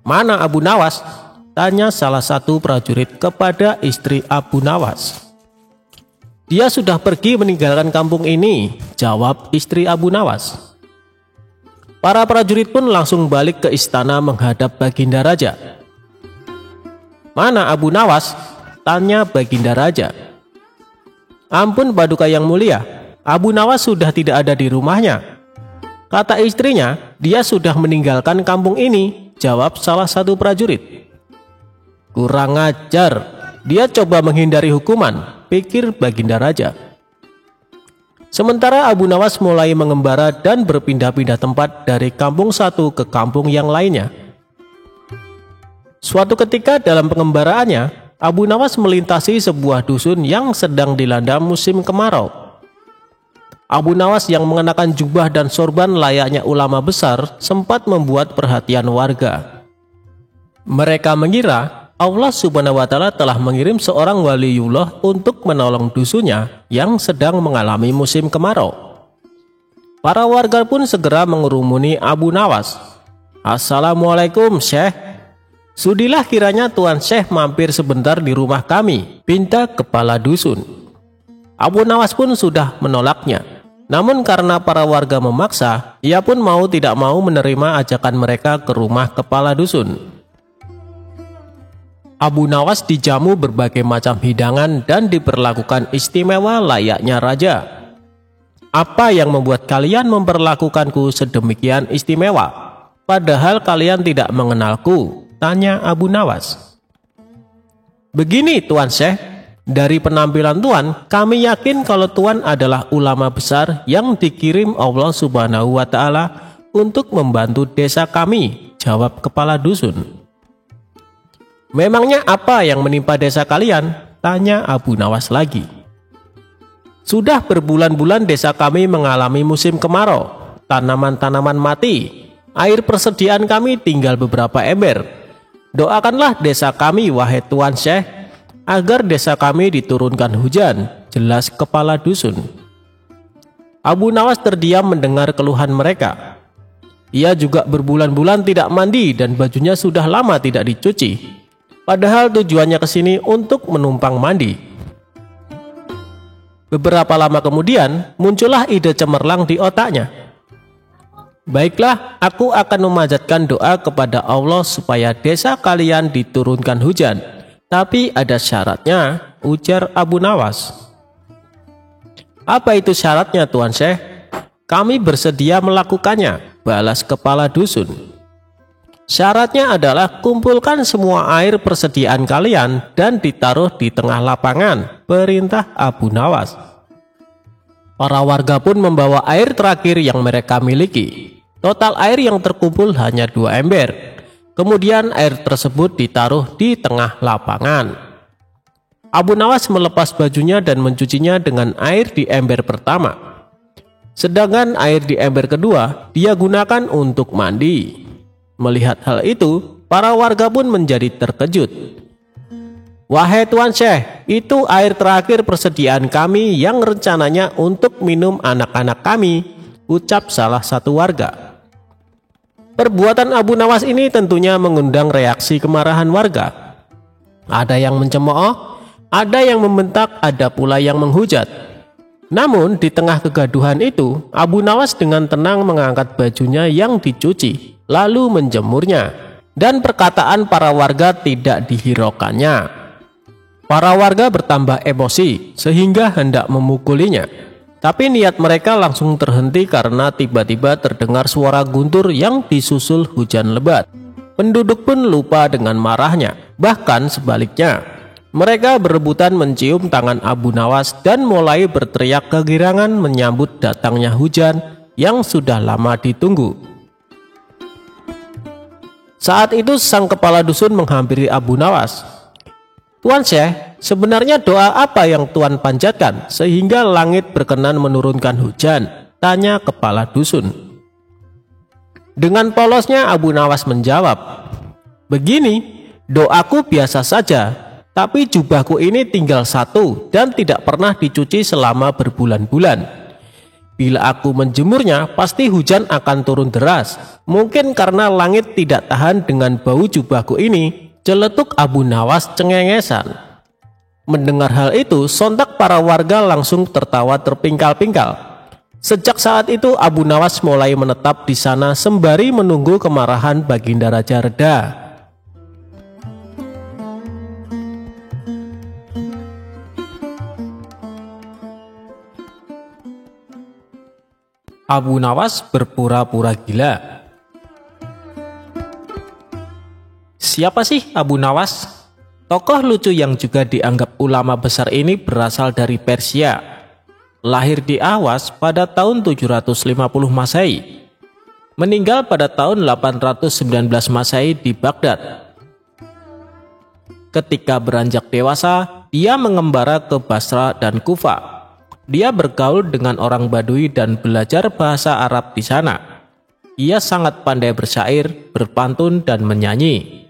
Speaker 1: "Mana Abu Nawas?" tanya salah satu prajurit kepada istri Abu Nawas. "Dia sudah pergi meninggalkan kampung ini," jawab istri Abu Nawas. Para prajurit pun langsung balik ke istana menghadap Baginda Raja. "Mana Abu Nawas?" tanya Baginda Raja. "Ampun Paduka yang mulia, Abu Nawas sudah tidak ada di rumahnya," kata istrinya. "Dia sudah meninggalkan kampung ini," jawab salah satu prajurit. "Kurang ajar, dia coba menghindari hukuman," pikir Baginda Raja. Sementara Abu Nawas mulai mengembara dan berpindah-pindah tempat dari kampung satu ke kampung yang lainnya. Suatu ketika dalam pengembaraannya, Abu Nawas melintasi sebuah dusun yang sedang dilanda musim kemarau. Abu Nawas yang mengenakan jubah dan sorban layaknya ulama besar sempat membuat perhatian warga. Mereka mengira Allah Subhanahu wa Ta'ala telah mengirim seorang waliullah untuk menolong dusunnya yang sedang mengalami musim kemarau. Para warga pun segera mengerumuni Abu Nawas. "Assalamualaikum Syekh, sudilah kiranya Tuan Syekh mampir sebentar di rumah kami," pinta kepala dusun. Abu Nawas pun sudah menolaknya. Namun karena para warga memaksa, ia pun mau tidak mau menerima ajakan mereka ke rumah kepala dusun. Abu Nawas dijamu berbagai macam hidangan dan diperlakukan istimewa layaknya raja. "Apa yang membuat kalian memperlakukanku sedemikian istimewa, padahal kalian tidak mengenalku?" tanya Abu Nawas. "Begini Tuan Syekh, dari penampilan Tuan, kami yakin kalau Tuan adalah ulama besar yang dikirim Allah Subhanahu wa Ta'ala untuk membantu desa kami," jawab kepala dusun. "Memangnya apa yang menimpa desa kalian?" tanya Abu Nawas lagi. "Sudah berbulan-bulan desa kami mengalami musim kemarau. Tanaman-tanaman mati. Air persediaan kami tinggal beberapa ember. Doakanlah desa kami wahai Tuan Syekh, agar desa kami diturunkan hujan," jelas kepala dusun. Abu Nawas terdiam mendengar keluhan mereka. Ia juga berbulan-bulan tidak mandi dan bajunya sudah lama tidak dicuci. Padahal tujuannya ke sini untuk menumpang mandi. Beberapa lama kemudian muncullah ide cemerlang di otaknya. "Baiklah, aku akan memanjatkan doa kepada Allah supaya desa kalian diturunkan hujan. Tapi ada syaratnya," ujar Abu Nawas. "Apa itu syaratnya Tuan Syekh?" "Kami bersedia melakukannya," balas kepala dusun. "Syaratnya adalah kumpulkan semua air persediaan kalian dan ditaruh di tengah lapangan," perintah Abu Nawas. Para warga pun membawa air terakhir yang mereka miliki. Total air yang terkumpul hanya 2 ember. Kemudian air tersebut ditaruh di tengah lapangan. Abu Nawas melepas bajunya dan mencucinya dengan air di ember pertama. Sedangkan air di ember kedua dia gunakan untuk mandi. Melihat hal itu, para warga pun menjadi terkejut. "Wahai Tuan Syekh, itu air terakhir persediaan kami yang rencananya untuk minum anak-anak kami," ucap salah satu warga. Perbuatan Abu Nawas ini tentunya mengundang reaksi kemarahan warga. Ada yang mencemooh, ada yang membentak, ada pula yang menghujat. Namun di tengah kegaduhan itu, Abu Nawas dengan tenang mengangkat bajunya yang dicuci, lalu menjemurnya, dan perkataan para warga tidak dihiraukannya. Para warga bertambah emosi sehingga hendak memukulinya. Tapi niat mereka langsung terhenti karena tiba-tiba terdengar suara guntur yang disusul hujan lebat. Penduduk pun lupa dengan marahnya, bahkan sebaliknya. Mereka berebutan mencium tangan Abu Nawas dan mulai berteriak kegirangan menyambut datangnya hujan yang sudah lama ditunggu. Saat itu sang kepala dusun menghampiri Abu Nawas. "Tuan Syekh, sebenarnya doa apa yang Tuan panjatkan sehingga langit berkenan menurunkan hujan?" tanya kepala dusun. Dengan polosnya Abu Nawas menjawab, "Begini, doaku biasa saja. Tapi jubahku ini tinggal satu dan tidak pernah dicuci selama berbulan-bulan. Bila aku menjemurnya, pasti hujan akan turun deras. Mungkin karena langit tidak tahan dengan bau jubahku ini," celetuk Abu Nawas cengengesan. Mendengar hal itu, sontak para warga langsung tertawa terpingkal-pingkal. Sejak saat itu Abu Nawas mulai menetap di sana sembari menunggu kemarahan Baginda Raja reda. Abu Nawas berpura-pura gila. Siapa sih Abu Nawas? Tokoh lucu yang juga dianggap ulama besar ini berasal dari Persia. Lahir di Ahwas pada tahun 750 Masehi. Meninggal pada tahun 819 Masehi di Baghdad. Ketika beranjak dewasa, dia mengembara ke Basra dan Kufa. Dia bergaul dengan orang Badui dan belajar bahasa Arab di sana. Ia sangat pandai bersyair, berpantun, dan menyanyi.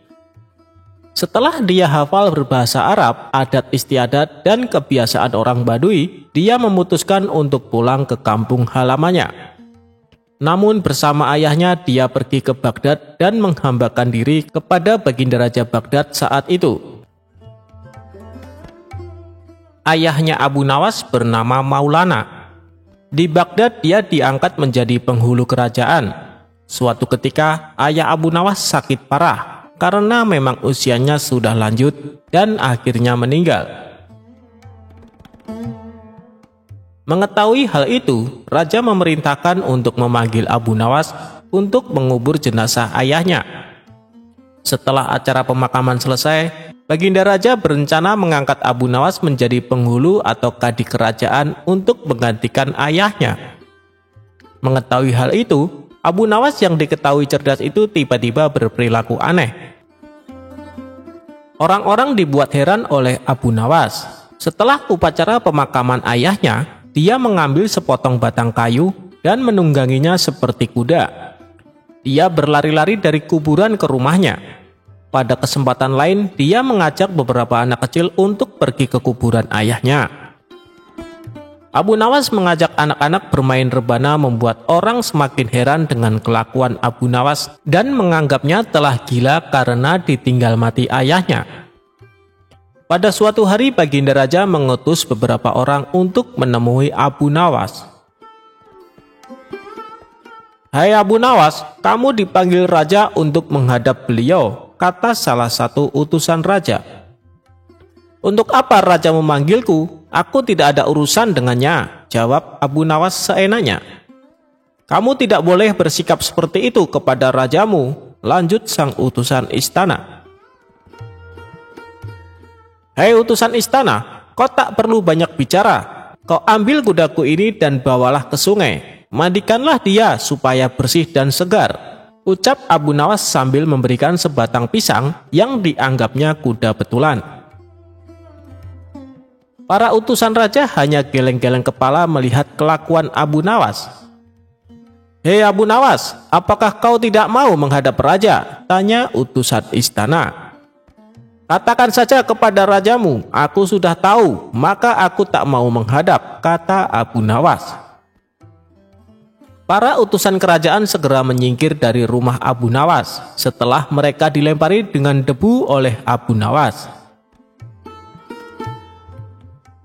Speaker 1: Setelah dia hafal berbahasa Arab, adat istiadat, dan kebiasaan orang Badui, dia memutuskan untuk pulang ke kampung halamannya. Namun bersama ayahnya dia pergi ke Baghdad dan menghambakan diri kepada Baginda Raja Baghdad saat itu. Ayahnya Abu Nawas bernama Maulana. Di Baghdad dia diangkat menjadi penghulu kerajaan. Suatu ketika ayah Abu Nawas sakit parah karena memang usianya sudah lanjut dan akhirnya meninggal. Mengetahui hal itu, raja memerintahkan untuk memanggil Abu Nawas untuk mengubur jenazah ayahnya. Setelah acara pemakaman selesai, Baginda Raja berencana mengangkat Abu Nawas menjadi penghulu atau kadi kerajaan untuk menggantikan ayahnya. Mengetahui hal itu, Abu Nawas yang diketahui cerdas itu tiba-tiba berperilaku aneh. Orang-orang dibuat heran oleh Abu Nawas. Setelah upacara pemakaman ayahnya, dia mengambil sepotong batang kayu dan menungganginya seperti kuda. Dia berlari-lari dari kuburan ke rumahnya. Pada kesempatan lain, dia mengajak beberapa anak kecil untuk pergi ke kuburan ayahnya. Abu Nawas mengajak anak-anak bermain rebana membuat orang semakin heran dengan kelakuan Abu Nawas dan menganggapnya telah gila karena ditinggal mati ayahnya. Pada suatu hari Baginda Raja mengutus beberapa orang untuk menemui Abu Nawas. "Hai Abu Nawas, kamu dipanggil Raja untuk menghadap beliau," kata salah satu utusan raja. "Untuk apa raja memanggilku? Aku tidak ada urusan dengannya," jawab Abu Nawas seenaknya. "Kamu tidak boleh bersikap seperti itu kepada rajamu," lanjut sang utusan istana. "Hei utusan istana, kau tak perlu banyak bicara. Kau ambil kudaku ini dan bawalah ke sungai. Mandikanlah dia supaya bersih dan segar," ucap Abu Nawas sambil memberikan sebatang pisang yang dianggapnya kuda betulan. Para utusan raja hanya geleng-geleng kepala melihat kelakuan Abu Nawas. "Hei Abu Nawas, apakah kau tidak mau menghadap raja?" tanya utusan istana. "Katakan saja kepada rajamu, aku sudah tahu, maka aku tak mau menghadap," kata Abu Nawas. Para utusan kerajaan segera menyingkir dari rumah Abu Nawas setelah mereka dilempari dengan debu oleh Abu Nawas.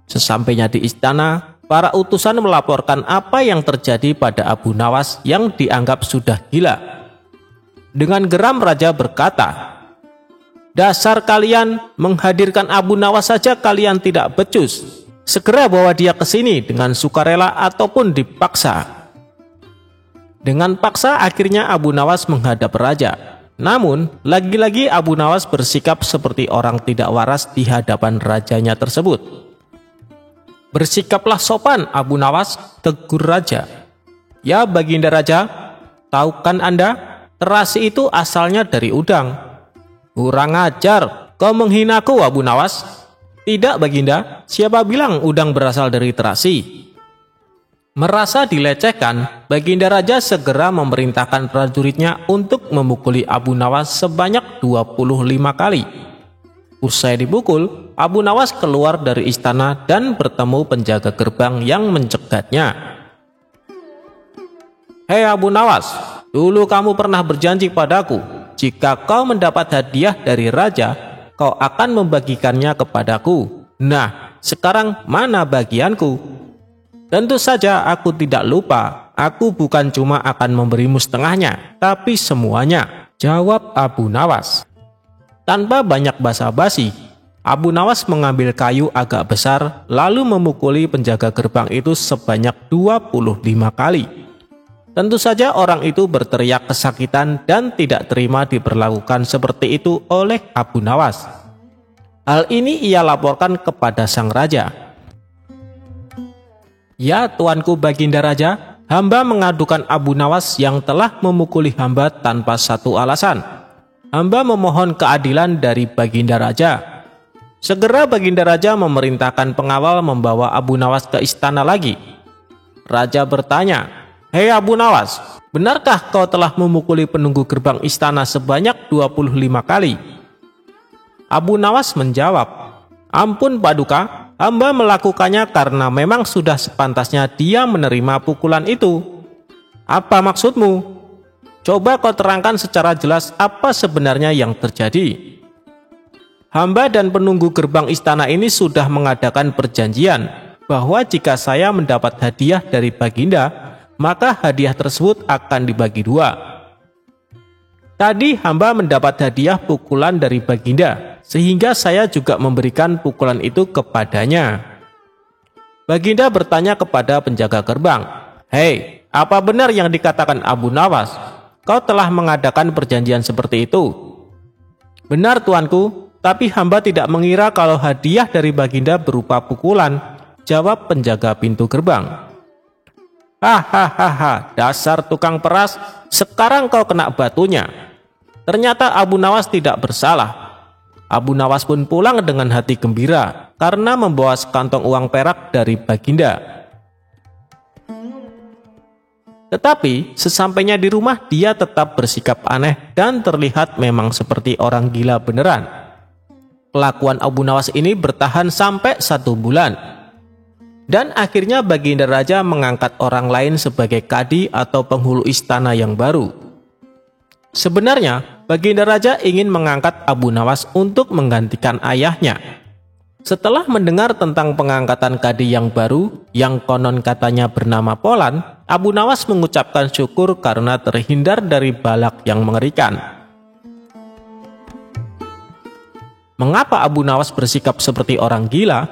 Speaker 1: Sesampainya di istana, para utusan melaporkan apa yang terjadi pada Abu Nawas yang dianggap sudah gila. Dengan geram raja berkata, "Dasar kalian, menghadirkan Abu Nawas saja kalian tidak becus. Segera bawa dia ke sini dengan sukarela ataupun dipaksa." Dengan paksa akhirnya Abu Nawas menghadap raja. Namun, lagi-lagi Abu Nawas bersikap seperti orang tidak waras di hadapan rajanya tersebut. "Bersikaplah sopan, Abu Nawas," tegur raja. "Ya Baginda Raja, tahu kan Anda, terasi itu asalnya dari udang." "Kurang ajar, kau menghinaku Abu Nawas." "Tidak Baginda, siapa bilang udang berasal dari terasi?" Merasa dilecehkan, Baginda Raja segera memerintahkan prajuritnya untuk memukuli Abu Nawas sebanyak 25 kali. Usai dipukul, Abu Nawas keluar dari istana dan bertemu penjaga gerbang yang mencegatnya. "Hei Abu Nawas, dulu kamu pernah berjanji padaku, jika kau mendapat hadiah dari raja, kau akan membagikannya kepadaku. Nah, sekarang mana bagianku?" "Tentu saja aku tidak lupa, aku bukan cuma akan memberimu setengahnya, tapi semuanya," jawab Abu Nawas. Tanpa banyak basa-basi, Abu Nawas mengambil kayu agak besar lalu memukuli penjaga gerbang itu sebanyak 25 kali. Tentu saja orang itu berteriak kesakitan dan tidak terima diperlakukan seperti itu oleh Abu Nawas. Hal ini ia laporkan kepada sang raja. "Ya tuanku Baginda Raja, hamba mengadukan Abu Nawas yang telah memukuli hamba tanpa satu alasan. Hamba memohon keadilan dari Baginda Raja." Segera Baginda Raja memerintahkan pengawal membawa Abu Nawas ke istana lagi. Raja bertanya, "Hei Abu Nawas, benarkah kau telah memukuli penunggu gerbang istana sebanyak 25 kali?" Abu Nawas menjawab, "Ampun Paduka, hamba melakukannya karena memang sudah sepantasnya dia menerima pukulan itu." "Apa maksudmu? Coba kau terangkan secara jelas apa sebenarnya yang terjadi." "Hamba dan penunggu gerbang istana ini sudah mengadakan perjanjian bahwa jika saya mendapat hadiah dari Baginda, maka hadiah tersebut akan dibagi dua. Tadi hamba mendapat hadiah pukulan dari Baginda, sehingga saya juga memberikan pukulan itu kepadanya." Baginda bertanya kepada penjaga gerbang, "Hei, apa benar yang dikatakan Abu Nawas? Kau telah mengadakan perjanjian seperti itu?" "Benar tuanku, tapi hamba tidak mengira kalau hadiah dari Baginda berupa pukulan," jawab penjaga pintu gerbang. "Hahaha, dasar tukang peras, sekarang kau kena batunya." Ternyata Abu Nawas tidak bersalah. Abu Nawas pun pulang dengan hati gembira karena membawa sekantong uang perak dari Baginda. Tetapi sesampainya di rumah dia tetap bersikap aneh dan terlihat memang seperti orang gila beneran. Kelakuan Abu Nawas ini bertahan sampai 1 bulan. Dan akhirnya Baginda Raja mengangkat orang lain sebagai kadi atau penghulu istana yang baru. Sebenarnya Baginda Raja ingin mengangkat Abu Nawas untuk menggantikan ayahnya. Setelah mendengar tentang pengangkatan kadi yang baru, yang konon katanya bernama Polan, Abu Nawas mengucapkan syukur karena terhindar dari balak yang mengerikan. Mengapa Abu Nawas bersikap seperti orang gila?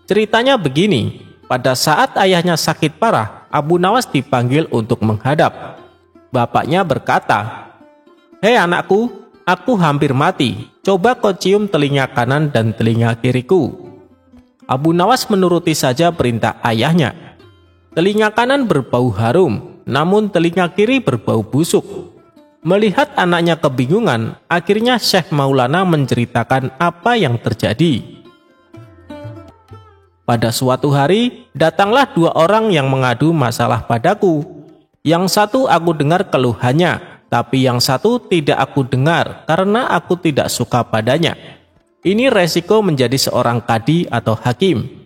Speaker 1: Ceritanya begini, pada saat ayahnya sakit parah, Abu Nawas dipanggil untuk menghadap. Bapaknya berkata, "Hei anakku, aku hampir mati. Coba kau cium telinga kanan dan telinga kiriku." Abu Nawas menuruti saja perintah ayahnya. Telinga kanan berbau harum, namun telinga kiri berbau busuk. Melihat anaknya kebingungan, akhirnya Syekh Maulana menceritakan apa yang terjadi. Pada suatu hari, datanglah 2 orang yang mengadu masalah padaku. Yang satu aku dengar keluhannya, tapi yang satu tidak aku dengar karena aku tidak suka padanya. Ini resiko menjadi seorang kadi atau hakim.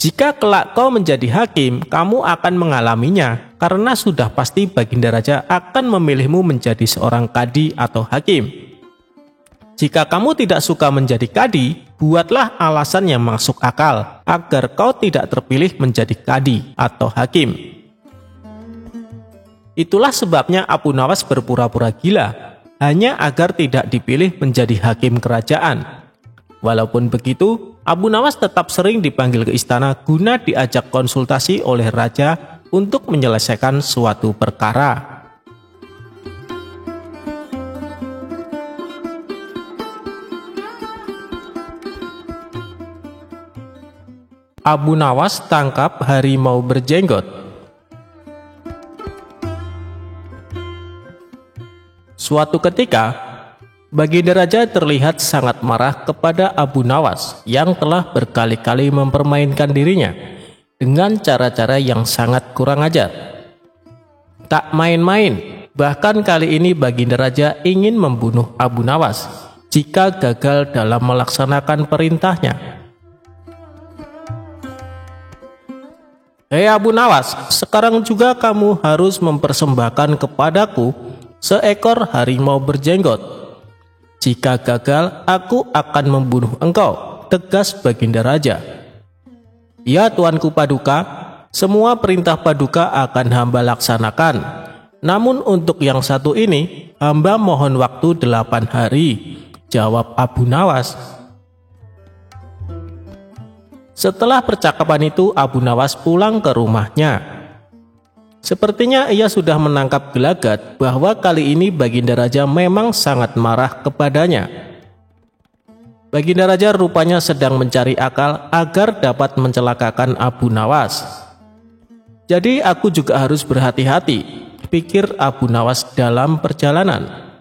Speaker 1: Jika kelak kau menjadi hakim, kamu akan mengalaminya karena sudah pasti Baginda Raja akan memilihmu menjadi seorang kadi atau hakim. Jika kamu tidak suka menjadi kadi, buatlah alasan yang masuk akal agar kau tidak terpilih menjadi kadi atau hakim. Itulah sebabnya Abu Nawas berpura-pura gila, hanya agar tidak dipilih menjadi hakim kerajaan. Walaupun begitu, Abu Nawas tetap sering dipanggil ke istana guna diajak konsultasi oleh raja untuk menyelesaikan suatu perkara. Abu Nawas tangkap harimau berjenggot. Suatu ketika, Baginda Raja terlihat sangat marah kepada Abu Nawas yang telah berkali-kali mempermainkan dirinya dengan cara-cara yang sangat kurang ajar. Tak main-main, bahkan kali ini Baginda Raja ingin membunuh Abu Nawas jika gagal dalam melaksanakan perintahnya. Hei Abu Nawas, sekarang juga kamu harus mempersembahkan kepadaku seekor harimau berjenggot. Jika gagal, aku akan membunuh engkau, tegas Baginda Raja. Ya Tuanku Paduka, semua perintah Paduka akan hamba laksanakan. Namun untuk yang satu ini, hamba mohon waktu 8 hari, jawab Abu Nawas. Setelah percakapan itu, Abu Nawas pulang ke rumahnya. Sepertinya ia sudah menangkap gelagat bahwa kali ini Baginda Raja memang sangat marah kepadanya. Baginda Raja rupanya sedang mencari akal agar dapat mencelakakan Abu Nawas. Jadi aku juga harus berhati-hati, pikir Abu Nawas dalam perjalanan.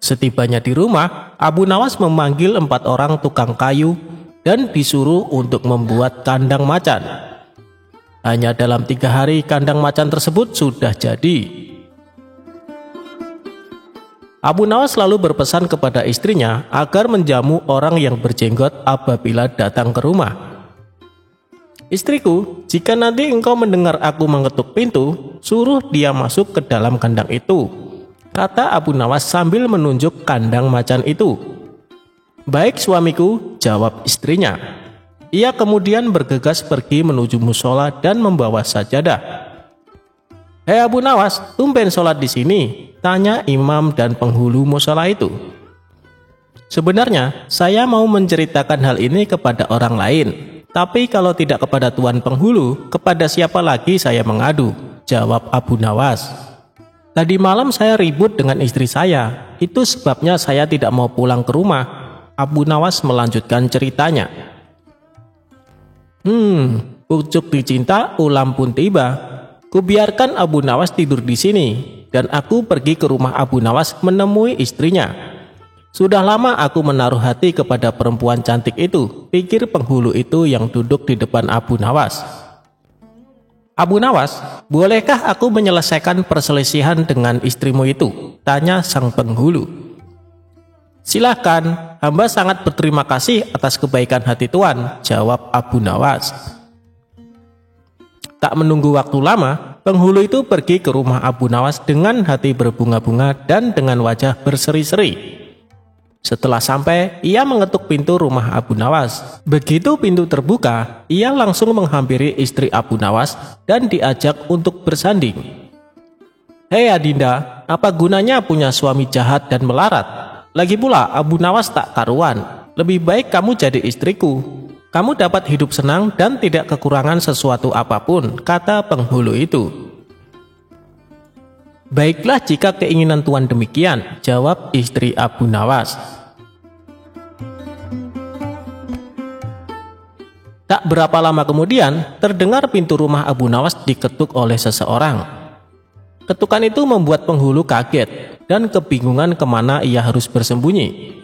Speaker 1: Setibanya di rumah, Abu Nawas memanggil 4 orang tukang kayu dan disuruh untuk membuat kandang macan. Hanya dalam 3 hari kandang macan tersebut sudah jadi. Abu Nawas lalu berpesan kepada istrinya agar menjamu orang yang berjenggot apabila datang ke rumah. Istriku, jika nanti engkau mendengar aku mengetuk pintu, suruh dia masuk ke dalam kandang itu, kata Abu Nawas sambil menunjuk kandang macan itu. Baik suamiku, jawab istrinya. Ia kemudian bergegas pergi menuju musola dan membawa sajadah. Hei Abu Nawas, tumben sholat di sini, tanya imam dan penghulu musola itu. Sebenarnya saya mau menceritakan hal ini kepada orang lain, tapi kalau tidak kepada tuan penghulu, kepada siapa lagi saya mengadu, jawab Abu Nawas. Tadi malam saya ribut dengan istri saya, itu sebabnya saya tidak mau pulang ke rumah. Abu Nawas melanjutkan ceritanya. Pucuk dicinta, ulam pun tiba. Kubiarkan Abu Nawas tidur di sini, dan aku pergi ke rumah Abu Nawas menemui istrinya. Sudah lama aku menaruh hati kepada perempuan cantik itu, pikir penghulu itu yang duduk di depan Abu Nawas. Abu Nawas, bolehkah aku menyelesaikan perselisihan dengan istrimu itu? Tanya sang penghulu. Silahkan, hamba sangat berterima kasih atas kebaikan hati Tuan, jawab Abu Nawas. Tak menunggu waktu lama, penghulu itu pergi ke rumah Abu Nawas dengan hati berbunga-bunga dan dengan wajah berseri-seri. Setelah sampai, ia mengetuk pintu rumah Abu Nawas. Begitu pintu terbuka, ia langsung menghampiri istri Abu Nawas dan diajak untuk bersanding. Hei Adinda, apa gunanya punya suami jahat dan melarat? Lagi pula Abu Nawas tak karuan, lebih baik kamu jadi istriku. Kamu dapat hidup senang dan tidak kekurangan sesuatu apapun, kata penghulu itu. Baiklah jika keinginan Tuan demikian, jawab istri Abu Nawas. Tak berapa lama kemudian, terdengar pintu rumah Abu Nawas diketuk oleh seseorang. Ketukan itu membuat penghulu kaget dan kebingungan kemana ia harus bersembunyi.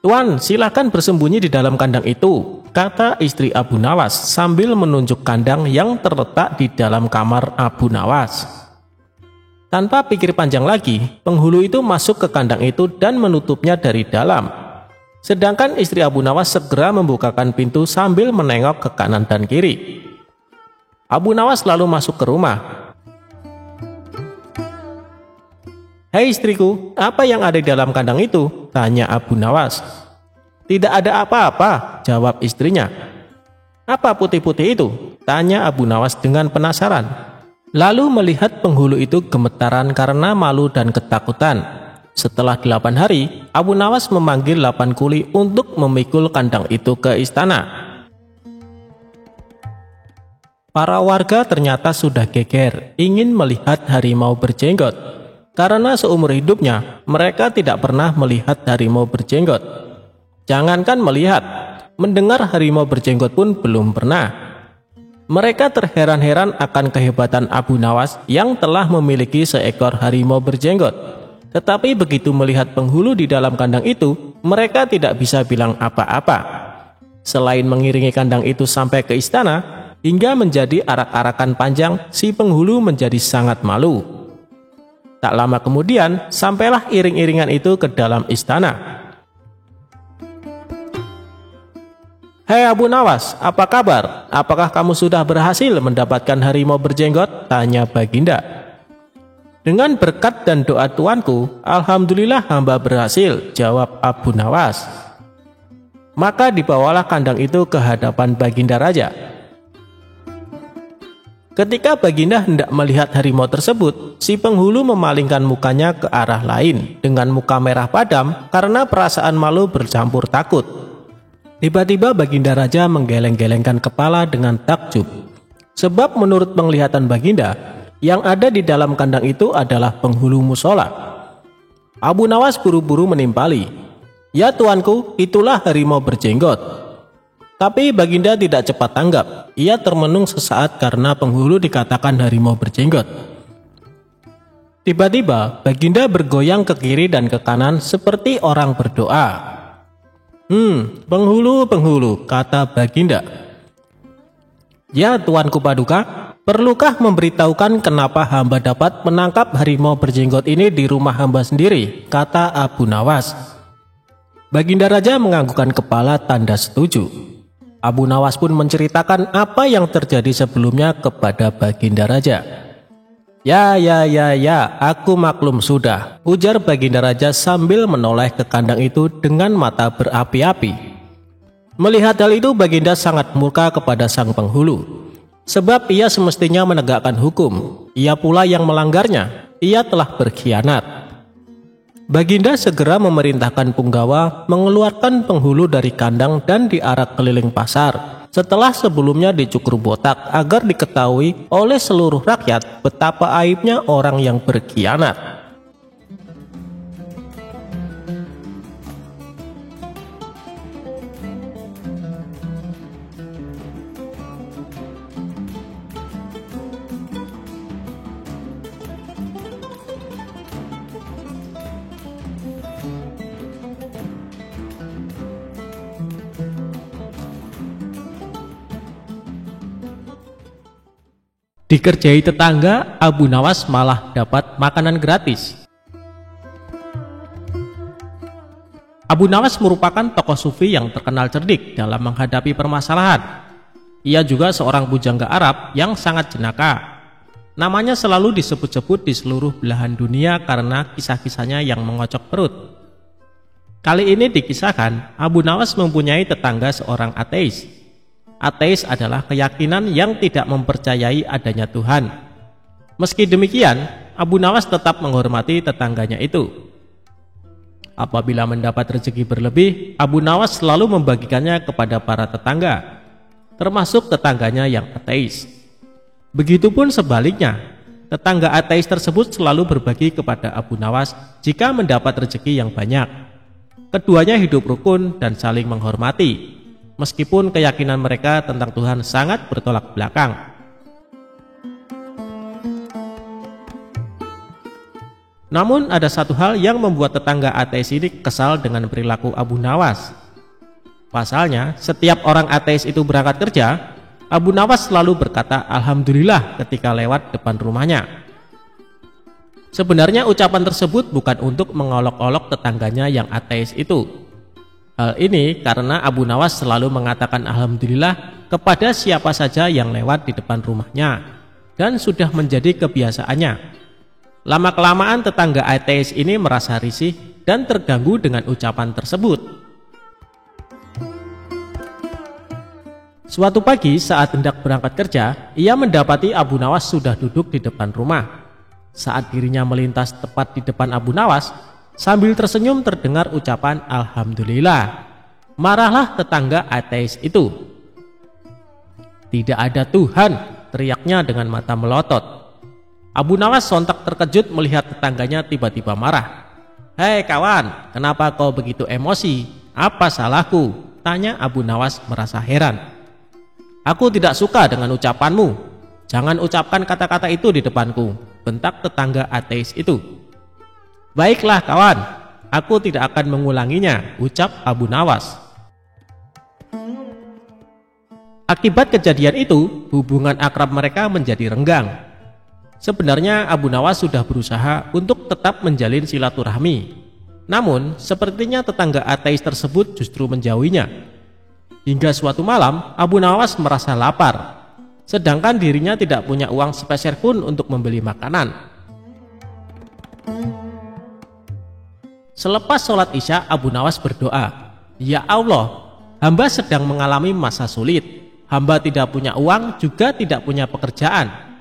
Speaker 1: Tuan, silakan bersembunyi di dalam kandang itu, kata istri Abu Nawas sambil menunjuk kandang yang terletak di dalam kamar Abu Nawas. Tanpa pikir panjang lagi, penghulu itu masuk ke kandang itu dan menutupnya dari dalam. Sedangkan istri Abu Nawas segera membukakan pintu sambil menengok ke kanan dan kiri. Abu Nawas lalu masuk ke rumah. Hei istriku, apa yang ada di dalam kandang itu? Tanya Abu Nawas. Tidak ada apa-apa, jawab istrinya. Apa putih-putih itu? Tanya Abu Nawas dengan penasaran. Lalu melihat penghulu itu gemetaran karena malu dan ketakutan. Setelah 8 hari, Abu Nawas memanggil 8 kuli untuk memikul kandang itu ke istana. Para warga ternyata sudah geger, ingin melihat harimau berjenggot. Karena seumur hidupnya, mereka tidak pernah melihat harimau berjenggot. Jangankan melihat, mendengar harimau berjenggot pun belum pernah. Mereka terheran-heran akan kehebatan Abu Nawas yang telah memiliki seekor harimau berjenggot. Tetapi begitu melihat penghulu di dalam kandang itu, mereka tidak bisa bilang apa-apa. Selain mengiringi kandang itu sampai ke istana, hingga menjadi arak-arakan panjang, si penghulu menjadi sangat malu. Tak lama kemudian, sampailah iring-iringan itu ke dalam istana. Hei Abu Nawas, apa kabar? Apakah kamu sudah berhasil mendapatkan harimau berjenggot? Tanya Baginda. Dengan berkat dan doa tuanku, alhamdulillah hamba berhasil, jawab Abu Nawas. Maka dibawalah kandang itu ke hadapan Baginda Raja. Ketika Baginda hendak melihat harimau tersebut, si penghulu memalingkan mukanya ke arah lain dengan muka merah padam karena perasaan malu bercampur takut. Tiba-tiba Baginda Raja menggeleng-gelengkan kepala dengan takjub. Sebab menurut penglihatan Baginda, yang ada di dalam kandang itu adalah penghulu musola. Abu Nawas buru-buru menimpali. Ya tuanku, itulah harimau berjenggot. Tapi Baginda tidak cepat tanggap. Ia termenung sesaat karena penghulu dikatakan harimau berjenggot. Tiba-tiba Baginda bergoyang ke kiri dan ke kanan seperti orang berdoa. Penghulu, kata Baginda. Ya tuanku Paduka, perlukah memberitahukan kenapa hamba dapat menangkap harimau berjenggot ini di rumah hamba sendiri? Kata Abu Nawas. Baginda Raja menganggukkan kepala tanda setuju. Abu Nawas pun menceritakan apa yang terjadi sebelumnya kepada Baginda Raja. Ya, aku maklum sudah, ujar Baginda Raja sambil menoleh ke kandang itu dengan mata berapi-api. Melihat hal itu, Baginda sangat murka kepada sang penghulu. Sebab ia semestinya menegakkan hukum, ia pula yang melanggarnya, ia telah berkhianat. Baginda segera memerintahkan punggawa mengeluarkan penghulu dari kandang dan diarak keliling pasar, setelah sebelumnya dicukur botak agar diketahui oleh seluruh rakyat betapa aibnya orang yang berkhianat. Dikerjai tetangga, Abu Nawas malah dapat makanan gratis. Abu Nawas merupakan tokoh sufi yang terkenal cerdik dalam menghadapi permasalahan. Ia juga seorang bujangga Arab yang sangat jenaka. Namanya selalu disebut-sebut di seluruh belahan dunia karena kisah-kisahnya yang mengocok perut. Kali ini dikisahkan, Abu Nawas mempunyai tetangga seorang ateis. Ateis adalah keyakinan yang tidak mempercayai adanya Tuhan. Meski demikian, Abu Nawas tetap menghormati tetangganya itu. Apabila mendapat rezeki berlebih, Abu Nawas selalu membagikannya kepada para tetangga, termasuk tetangganya yang ateis. Begitupun sebaliknya, tetangga ateis tersebut selalu berbagi kepada Abu Nawas jika mendapat rezeki yang banyak. Keduanya hidup rukun dan saling menghormati, meskipun keyakinan mereka tentang Tuhan sangat bertolak belakang. Namun ada satu hal yang membuat tetangga ateis ini kesal dengan perilaku Abu Nawas. Pasalnya, setiap orang ateis itu berangkat kerja, Abu Nawas selalu berkata Alhamdulillah ketika lewat depan rumahnya. Sebenarnya ucapan tersebut bukan untuk mengolok-olok tetangganya yang ateis itu. Hal ini karena Abu Nawas selalu mengatakan Alhamdulillah kepada siapa saja yang lewat di depan rumahnya, dan sudah menjadi kebiasaannya. Lama-kelamaan tetangga ateis ini merasa risih dan terganggu dengan ucapan tersebut. Suatu pagi saat hendak berangkat kerja, ia mendapati Abu Nawas sudah duduk di depan rumah. Saat dirinya melintas tepat di depan Abu Nawas, sambil tersenyum terdengar ucapan "Alhamdulillah". Marahlah tetangga ateis itu. "Tidak ada Tuhan," teriaknya dengan mata melotot. Abu Nawas sontak terkejut melihat tetangganya tiba-tiba marah. "Hei kawan, kenapa kau begitu emosi? Apa salahku?" tanya Abu Nawas merasa heran. "Aku tidak suka dengan ucapanmu. Jangan ucapkan kata-kata itu di depanku," bentak tetangga ateis itu. "Baiklah kawan, aku tidak akan mengulanginya," ucap Abu Nawas. Akibat kejadian itu, hubungan akrab mereka menjadi renggang. Sebenarnya Abu Nawas sudah berusaha untuk tetap menjalin silaturahmi. Namun, sepertinya tetangga ateis tersebut justru menjauhinya. Hingga suatu malam, Abu Nawas merasa lapar, sedangkan dirinya tidak punya uang sepeser pun untuk membeli makanan. Selepas sholat Isya, Abu Nawas berdoa, "Ya Allah, hamba sedang mengalami masa sulit. Hamba tidak punya uang, juga tidak punya pekerjaan.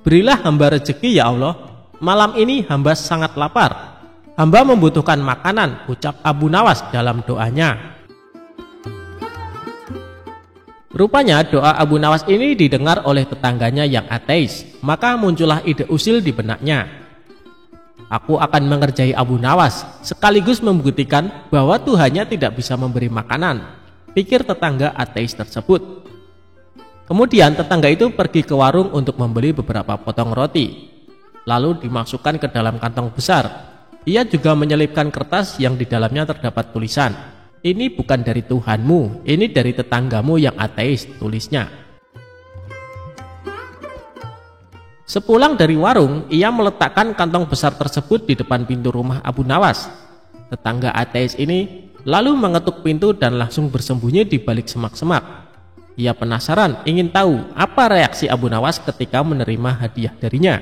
Speaker 1: Berilah hamba rezeki ya Allah. Malam ini hamba sangat lapar. Hamba membutuhkan makanan," ucap Abu Nawas dalam doanya. Rupanya doa Abu Nawas ini didengar oleh tetangganya yang ateis, maka muncullah ide usil di benaknya. "Aku akan mengerjai Abu Nawas, sekaligus membuktikan bahwa Tuhannya tidak bisa memberi makanan," pikir tetangga ateis tersebut. Kemudian tetangga itu pergi ke warung untuk membeli beberapa potong roti, lalu dimasukkan ke dalam kantong besar. Ia juga menyelipkan kertas yang di dalamnya terdapat tulisan, "Ini bukan dari Tuhanmu, ini dari tetanggamu yang ateis," tulisnya. Sepulang dari warung, ia meletakkan kantong besar tersebut di depan pintu rumah Abu Nawas. Tetangga ateis ini lalu mengetuk pintu dan langsung bersembunyi di balik semak-semak. Ia penasaran ingin tahu apa reaksi Abu Nawas ketika menerima hadiah darinya.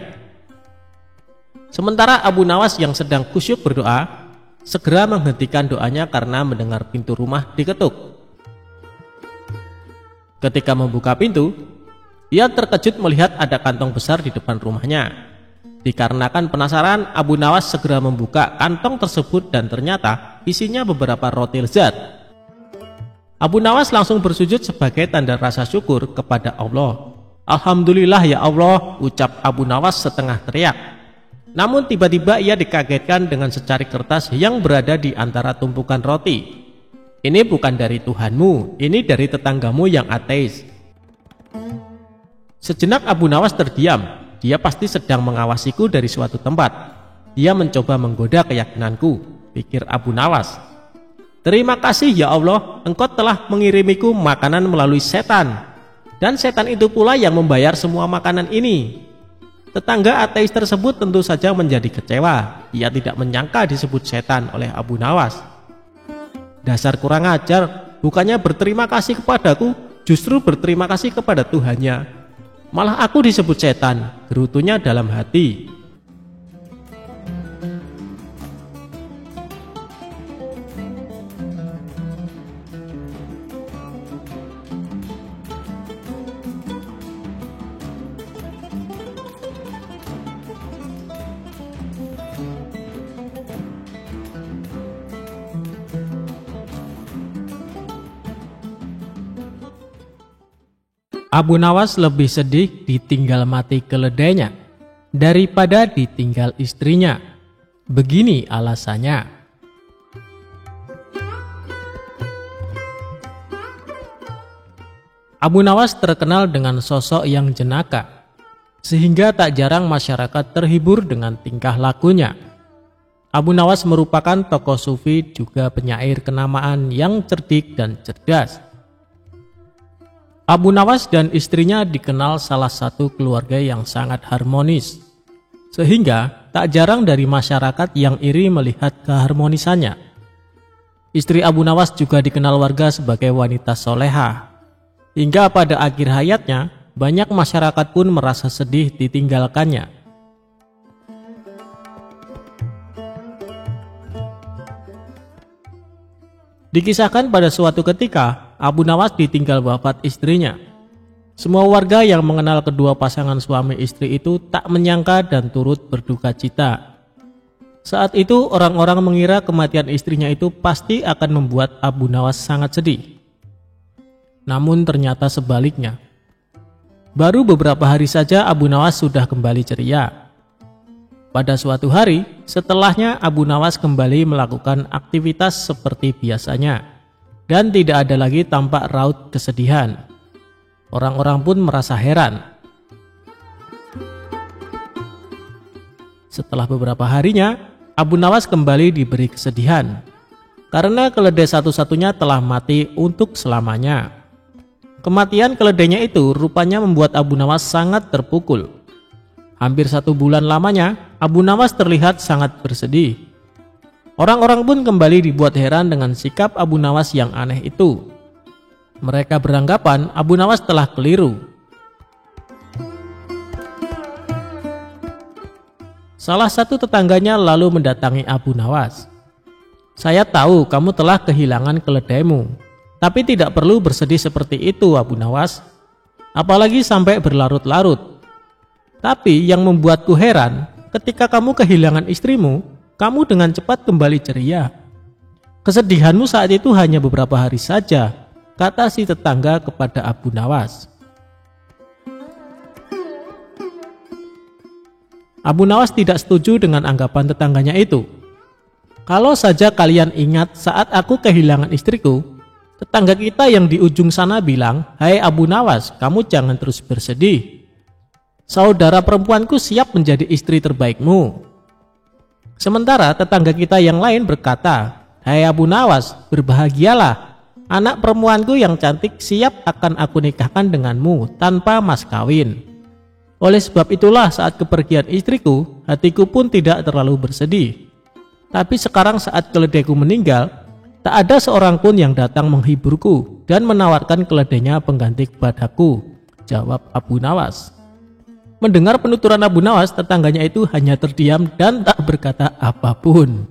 Speaker 1: Sementara Abu Nawas yang sedang khusyuk berdoa, segera menghentikan doanya karena mendengar pintu rumah diketuk. Ketika membuka pintu, ia terkejut melihat ada kantong besar di depan rumahnya. Dikarenakan penasaran, Abu Nawas segera membuka kantong tersebut dan ternyata isinya beberapa roti lezat. Abu Nawas langsung bersujud sebagai tanda rasa syukur kepada Allah. "Alhamdulillah ya Allah," ucap Abu Nawas setengah teriak. Namun tiba-tiba ia dikagetkan dengan secari kertas yang berada di antara tumpukan roti. "Ini bukan dari Tuhanmu, ini dari tetanggamu yang ateis." Sejenak Abu Nawas terdiam. Dia pasti sedang mengawasiku dari suatu tempat. Dia mencoba menggoda keyakinanku, pikir Abu Nawas. "Terima kasih ya Allah, Engkau telah mengirimiku makanan melalui setan. Dan setan itu pula yang membayar semua makanan ini." Tetangga ateis tersebut tentu saja menjadi kecewa. Ia tidak menyangka disebut setan oleh Abu Nawas. "Dasar kurang ajar, bukannya berterima kasih kepadaku, justru berterima kasih kepada Tuhannya. Malah aku disebut setan," gerutunya dalam hati. Abu Nawas lebih sedih ditinggal mati keledainya daripada ditinggal istrinya. Begini alasannya. Abu Nawas terkenal dengan sosok yang jenaka, sehingga tak jarang masyarakat terhibur dengan tingkah lakunya. Abu Nawas merupakan tokoh sufi juga penyair kenamaan yang cerdik dan cerdas. Abu Nawas dan istrinya dikenal salah satu keluarga yang sangat harmonis, sehingga tak jarang dari masyarakat yang iri melihat keharmonisannya. Istri Abu Nawas juga dikenal warga sebagai wanita soleha, hingga pada akhir hayatnya banyak masyarakat pun merasa sedih ditinggalkannya. Dikisahkan pada suatu ketika, Abu Nawas ditinggal wafat istrinya. Semua warga yang mengenal kedua pasangan suami istri itu tak menyangka dan turut berduka cita. Saat itu orang-orang mengira kematian istrinya itu pasti akan membuat Abu Nawas sangat sedih. Namun ternyata sebaliknya. Baru beberapa hari saja Abu Nawas sudah kembali ceria. Pada suatu hari, setelahnya Abu Nawas kembali melakukan aktivitas seperti biasanya dan tidak ada lagi tampak raut kesedihan. Orang-orang pun merasa heran. Setelah beberapa harinya, Abu Nawas kembali diberi kesedihan karena keledai satu-satunya telah mati untuk selamanya. Kematian keledainya itu rupanya membuat Abu Nawas sangat terpukul. Hampir 1 bulan lamanya, Abu Nawas terlihat sangat bersedih. Orang-orang pun kembali dibuat heran dengan sikap Abu Nawas yang aneh itu. Mereka beranggapan Abu Nawas telah keliru. Salah satu tetangganya lalu mendatangi Abu Nawas. "Saya tahu kamu telah kehilangan keledaimu. Tapi tidak perlu bersedih seperti itu, Abu Nawas. Apalagi sampai berlarut-larut. Tapi yang membuatku heran, ketika kamu kehilangan istrimu, kamu dengan cepat kembali ceria. Kesedihanmu saat itu hanya beberapa hari saja," kata si tetangga kepada Abu Nawas. Abu Nawas tidak setuju dengan anggapan tetangganya itu. "Kalau saja kalian ingat saat aku kehilangan istriku, tetangga kita yang di ujung sana bilang, 'Hai Abu Nawas, kamu jangan terus bersedih. Saudara perempuanku siap menjadi istri terbaikmu.' Sementara tetangga kita yang lain berkata, 'Hai Abu Nawas, berbahagialah. Anak perempuanku yang cantik siap akan aku nikahkan denganmu tanpa mas kawin.' Oleh sebab itulah saat kepergian istriku, hatiku pun tidak terlalu bersedih. Tapi sekarang saat keledaiku meninggal, tak ada seorang pun yang datang menghiburku dan menawarkan keledainya pengganti kepadaku," jawab Abu Nawas. Mendengar penuturan Abu Nawas, tetangganya itu hanya terdiam dan tak berkata apapun.